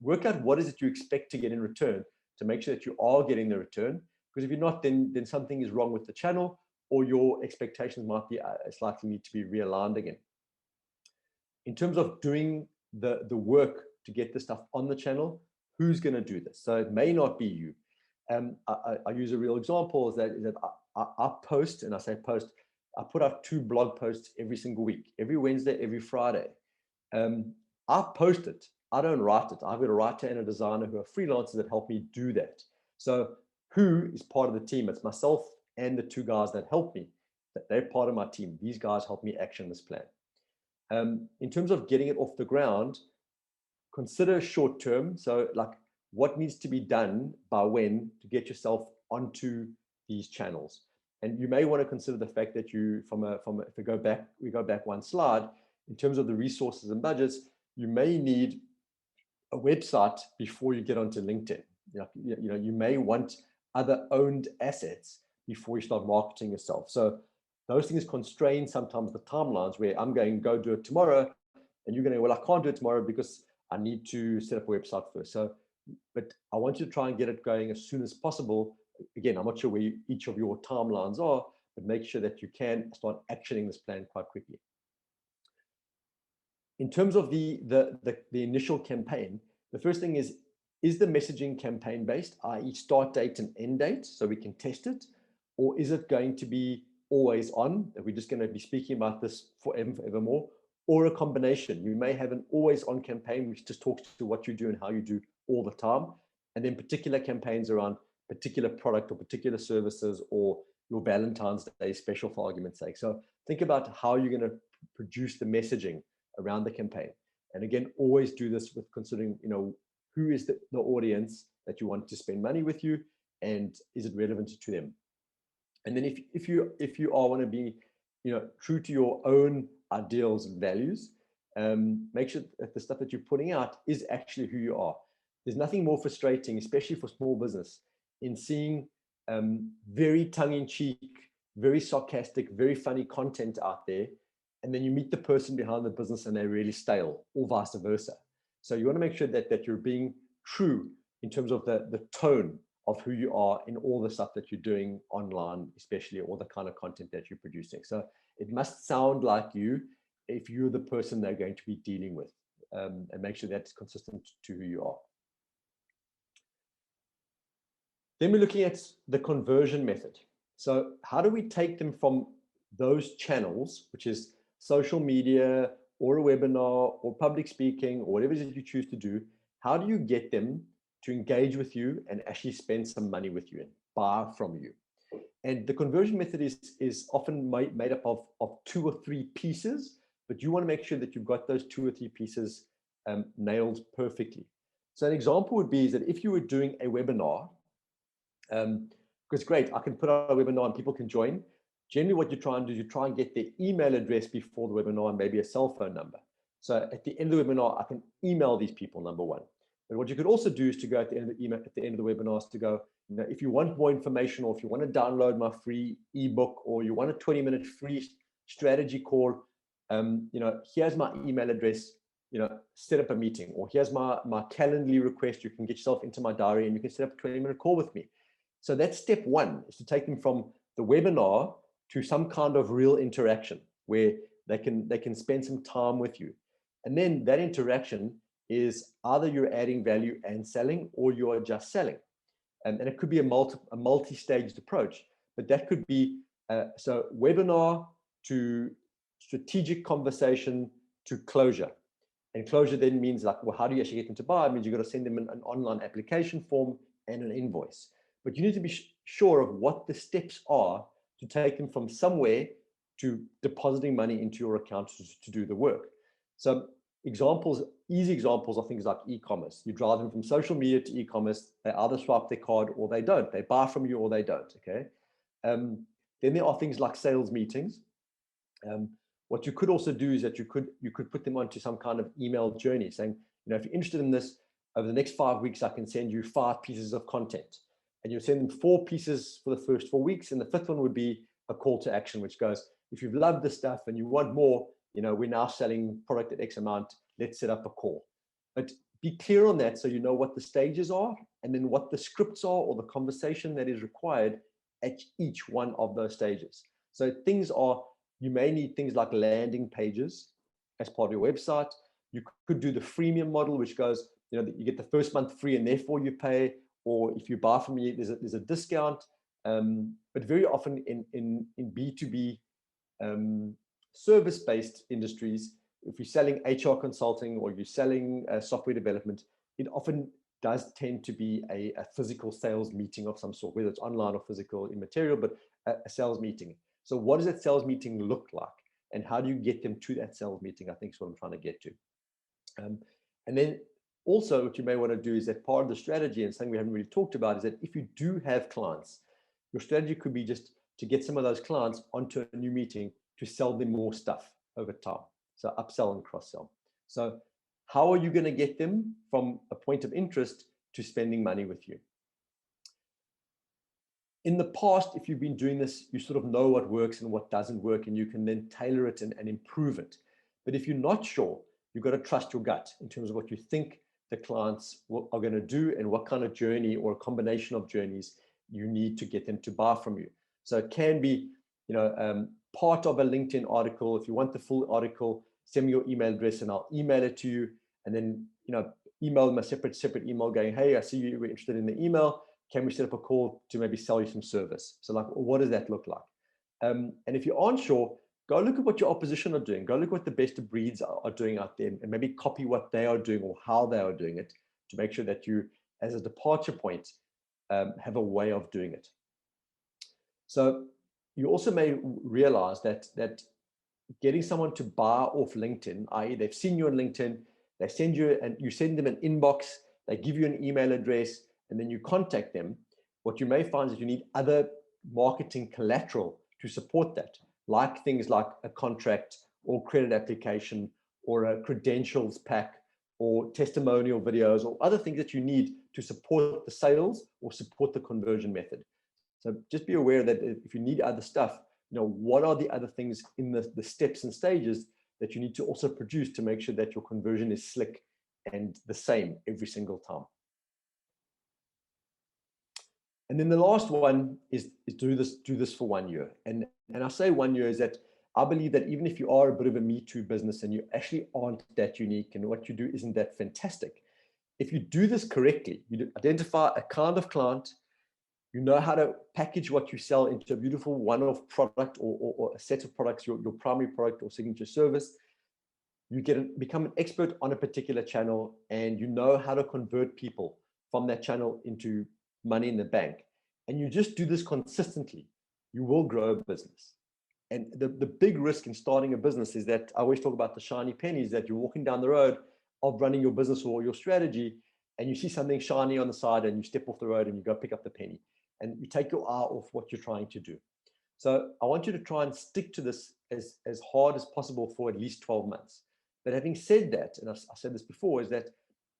work out what is it you expect to get in return, to make sure that you are getting the return. Because if you're not, then something is wrong with the channel, or your expectations might be slightly need to be realigned again. In terms of doing the work to get the stuff on the channel, who's going to do this? So it may not be you. I use a real example, is that I post, and I say post, I put out 2 blog posts every single week, every Wednesday, every Friday. I post it. I don't write it. I've got a writer and a designer who are freelancers that help me do that. So who is part of the team? It's myself and the 2 guys that help me. They're part of my team. These guys help me action this plan. In terms of getting it off the ground, consider short term. So like, what needs to be done by when to get yourself onto these channels? And you may want to consider the fact that you, if we go back one slide, in terms of the resources and budgets, you may need a website before you get onto LinkedIn. You may want other owned assets before you start marketing yourself. So those things constrain sometimes the timelines, where I'm going to go do it tomorrow, and you're going to, well, I can't do it tomorrow because I need to set up a website first. So, but I want you to try and get it going as soon as possible. Again, I'm not sure where each of your timelines are, but make sure that you can start actioning this plan quite quickly. In terms of the initial campaign, the first thing is the messaging campaign based, i.e. start date and end date, so we can test it? Or is it going to be always on, that we're just going to be speaking about this forevermore? Or a combination. You may have an always on campaign, which just talks to what you do and how you do all the time, and then particular campaigns around particular product or particular services, or your Valentine's Day special, for argument's sake. So think about how you're going to produce the messaging around the campaign. And again, always do this with considering, who is the audience that you want to spend money with you, and is it relevant to them? And then if you are want to be, true to your own ideals and values, make sure that the stuff that you're putting out is actually who you are. There's nothing more frustrating, especially for small business, in seeing very tongue-in-cheek very sarcastic, very funny content out there, and then you meet the person behind the business and they're really stale, or vice versa. So you want to make sure that you're being true in terms of the tone of who you are in all the stuff that you're doing online, especially all the kind of content that you're producing. So it must sound like you if you're the person they're going to be dealing with, and make sure that's consistent to who you are. Then we're looking at the conversion method. So how do we take them from those channels, which is social media or a webinar or public speaking or whatever it is that you choose to do? How do you get them to engage with you and actually spend some money with you and buy from you? And the conversion method is often made up of 2 or 3 pieces, but you want to make sure that you've got those 2 or 3 pieces nailed perfectly. So an example would be is that if you were doing a webinar, because great, I can put out a webinar and people can join. Generally, what you try and do is you try and get their email address before the webinar and maybe a cell phone number. So at the end of the webinar, I can email these people, number one. But what you could also do is to go at the end of the email, at the end of the webinars, to go, you know, if you want more information, or if you want to download my free ebook, or you want a 20-minute free strategy call, you know, here's my email address, you know, set up a meeting, or here's my Calendly request. You can get yourself into my diary and you can set up a 20-minute call with me. So that's step one, is to take them from the webinar to some kind of real interaction where they can spend some time with you. And then that interaction is either you're adding value and selling, or you are just selling. And it could be a multi-staged approach, but that could be, so webinar to strategic conversation to closure. And closure then means like, well, how do you actually get them to buy? It means you've got to send them an online application form and an invoice. But you need to be sure of what the steps are to take them from somewhere to depositing money into your account to do the work. So examples, easy examples are things like e-commerce. You drive them from social media to e-commerce. They either swipe their card or they don't. They buy from you or they don't. Okay. Then there are things like sales meetings. What you could also do is that you could put them onto some kind of email journey, saying, you know, if you're interested in this, over the next 5 weeks, I can send you 5 pieces of content. And you send them 4 pieces for the first 4 weeks. And the 5th one would be a call to action, which goes, if you've loved this stuff and you want more, you know, we're now selling product at X amount, let's set up a call. But be clear on that so you know what the stages are, and then what the scripts are, or the conversation that is required at each one of those stages. So things are, you may need things like landing pages as part of your website. You could do the freemium model, which goes, you know, you get the first month free and therefore you pay, or if you buy from me, there's a discount. But very often in B2B service-based industries, if you're selling HR consulting or you're selling software development, it often does tend to be a physical sales meeting of some sort, whether it's online or physical, immaterial, but a sales meeting. So what does that sales meeting look like? And how do you get them to that sales meeting, I think is what I'm trying to get to. And then also what you may want to do is that part of the strategy, and something we haven't really talked about, is that if you do have clients, your strategy could be just to get some of those clients onto a new meeting to sell them more stuff over time. So upsell and cross-sell. So how are you going to get them from a point of interest to spending money with you? In the past, if you've been doing this, you sort of know what works and what doesn't work, and you can then tailor it and improve it. But if you're not sure, you've got to trust your gut in terms of what you think the clients are going to do and what kind of journey or a combination of journeys you need to get them to buy from you. So it can be, you know, part of a LinkedIn article. If you want the full article, send me your email address and I'll email it to you. And then, you know, email them a separate email going, hey, I see you were interested in the email. Can we set up a call to maybe sell you some service? So like, what does that look like? And if you aren't sure, go look at what your opposition are doing. Go look what the best of breeds are doing out there, and maybe copy what they are doing or how they are doing it to make sure that you, as a departure point, have a way of doing it. So you also may realize that getting someone to buy off LinkedIn, i.e. they've seen you on LinkedIn, they send you, and you send them an inbox, they give you an email address, and then you contact them. What you may find is that you need other marketing collateral to support that, like things like a contract or credit application or a credentials pack or testimonial videos or other things that you need to support the sales or support the conversion method. So just be aware that if you need other stuff, what are the other things in the steps and stages that you need to also produce to make sure that your conversion is slick and the same every single time. And then the last one is do this for 1 year. And I say 1 year is that I believe that even if you are a bit of a Me Too business and you actually aren't that unique and what you do isn't that fantastic, if you do this correctly, you identify a kind of client, you know how to package what you sell into a beautiful one-off product or a set of products, your primary product or signature service, you become an expert on a particular channel, and you know how to convert people from that channel into money in the bank, and you just do this consistently, you will grow a business. And the big risk in starting a business is that I always talk about the shiny pennies, that you're walking down the road of running your business or your strategy, and you see something shiny on the side and you step off the road and you go pick up the penny and you take your eye off what you're trying to do. So I want you to try and stick to this as hard as possible for at least 12 months. But having said that, and I said this before, is that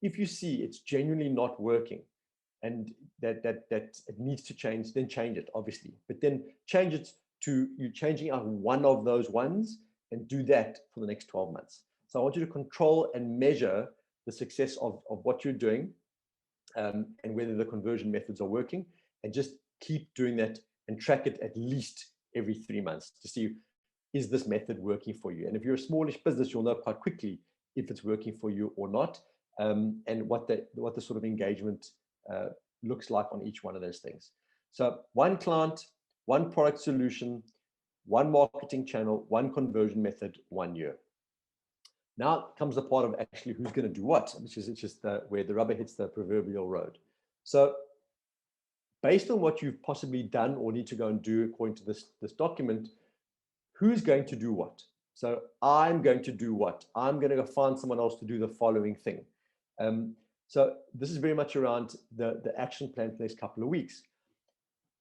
if you see it's genuinely not working and that it needs to change, then change it, obviously. But then change it to you changing out one of those ones and do that for the next 12 months. So I want you to control and measure the success of what you're doing and whether the conversion methods are working, and just keep doing that and track it at least every 3 months to see, is this method working for you? And if you're a smallish business, you'll know quite quickly if it's working for you or not, and what the sort of engagement looks like on each one of those things. So one client, one product solution, one marketing channel, one conversion method, 1 year. Now comes the part of actually who's going to do what, which is just where the rubber hits the proverbial road. So based on what you've possibly done or need to go and do according to this document, who's going to do what? So I'm going to do what? I'm going to go find someone else to do the following thing. So this is very much around the action plan for the next couple of weeks.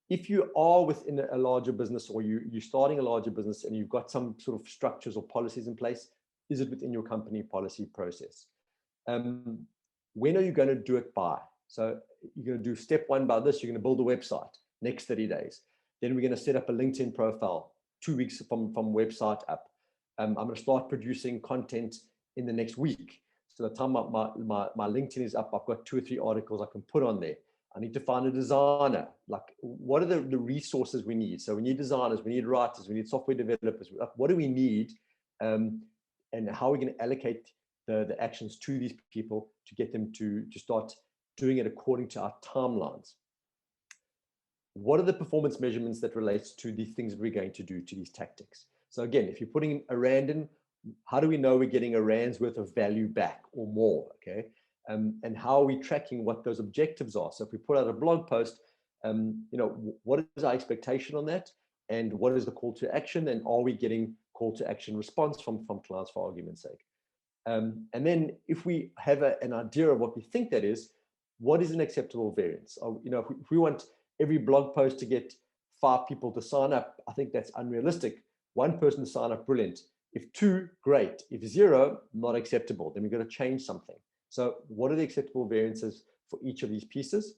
If you are within a larger business, or you're starting a larger business and you've got some sort of structures or policies in place, is it within your company policy process? When are you going to do it by? So you're going to do step one by this. You're going to build a website next 30 days. Then we're going to set up a LinkedIn profile 2 weeks from website up. I'm going to start producing content in the next week. So the time my LinkedIn is up, I've got 2 or 3 articles I can put on there. I need to find a designer. Like, what are the resources we need? So we need designers, we need writers, we need software developers. What do we need? And how are we going to allocate the actions to these people to get them to start doing it according to our timelines? What are the performance measurements that relates to these things that we're going to do, to these tactics? So again, if you're putting a rand in, how do we know we're getting a rand's worth of value back or more? Okay. And how are we tracking what those objectives are? So if we put out a blog post, what is our expectation on that? And what is the call to action? And are we getting call to action response from clients, for argument's sake? And then if we have an idea of what we think that is, what is an acceptable variance? If we want every blog post to get 5 people to sign up, I think that's unrealistic. 1 person to sign up, brilliant. If 2, great. If 0, not acceptable. Then we've got to change something. So what are the acceptable variances for each of these pieces?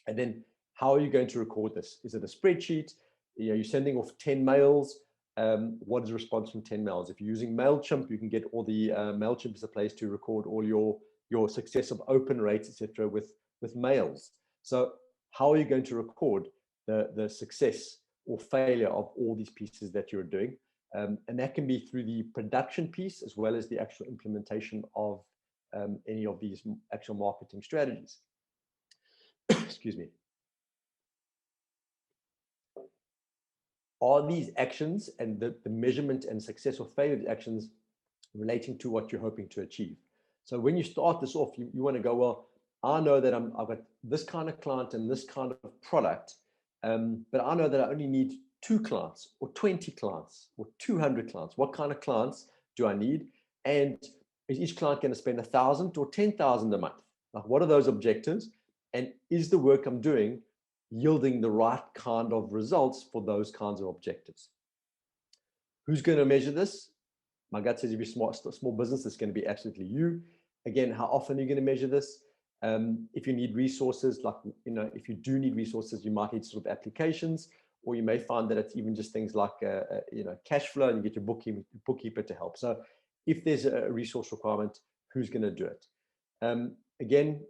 And then how are you going to record this? Is it a spreadsheet? You're sending off 10 mails. What is the response from 10 mails? If you're using MailChimp, you can get all the MailChimp is a place to record all your success of open rates, etc., with mails. So how are you going to record the success or failure of all these pieces that you're doing? And that can be through the production piece as well as the actual implementation of any of these actual marketing strategies. Excuse me. Are these actions and the measurement and success or failure of the actions relating to what you're hoping to achieve? So when you start this off, you want to go, well, I know that I've got this kind of client and this kind of product, but I know that I only need 2 clients or 20 clients or 200 clients. What kind of clients do I need? And is each client going to spend 1,000 or 10,000 a month? Like, what are those objectives? And is the work I'm doing yielding the right kind of results for those kinds of objectives? Who's going to measure this? My gut says if you're small business, it's going to be absolutely you. Again, how often are you going to measure this? If you need resources, like, if you do need resources, you might need sort of applications, or you may find that it's even just things like cash flow, and you get your bookkeeper to help. So if there's a resource requirement, who's going to do it? Again,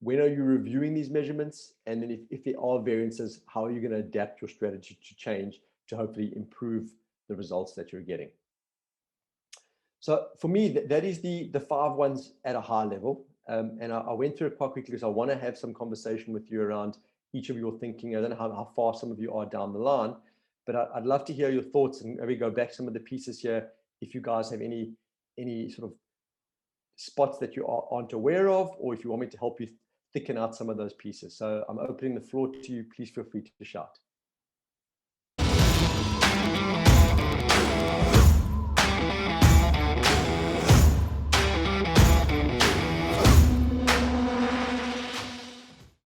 when are you reviewing these measurements? And then if there are variances, how are you going to adapt your strategy to change to hopefully improve the results that you're getting? So for me, that is the 5 ones at a high level. And I went through it quite quickly because I want to have some conversation with you around each of your thinking. I don't know how far some of you are down the line, but I'd love to hear your thoughts, and maybe go back some of the pieces here. If you guys have any sort of spots that you aren't aware of, or if you want me to help you thicken out some of those pieces. So I'm opening the floor to you. Please feel free to shout.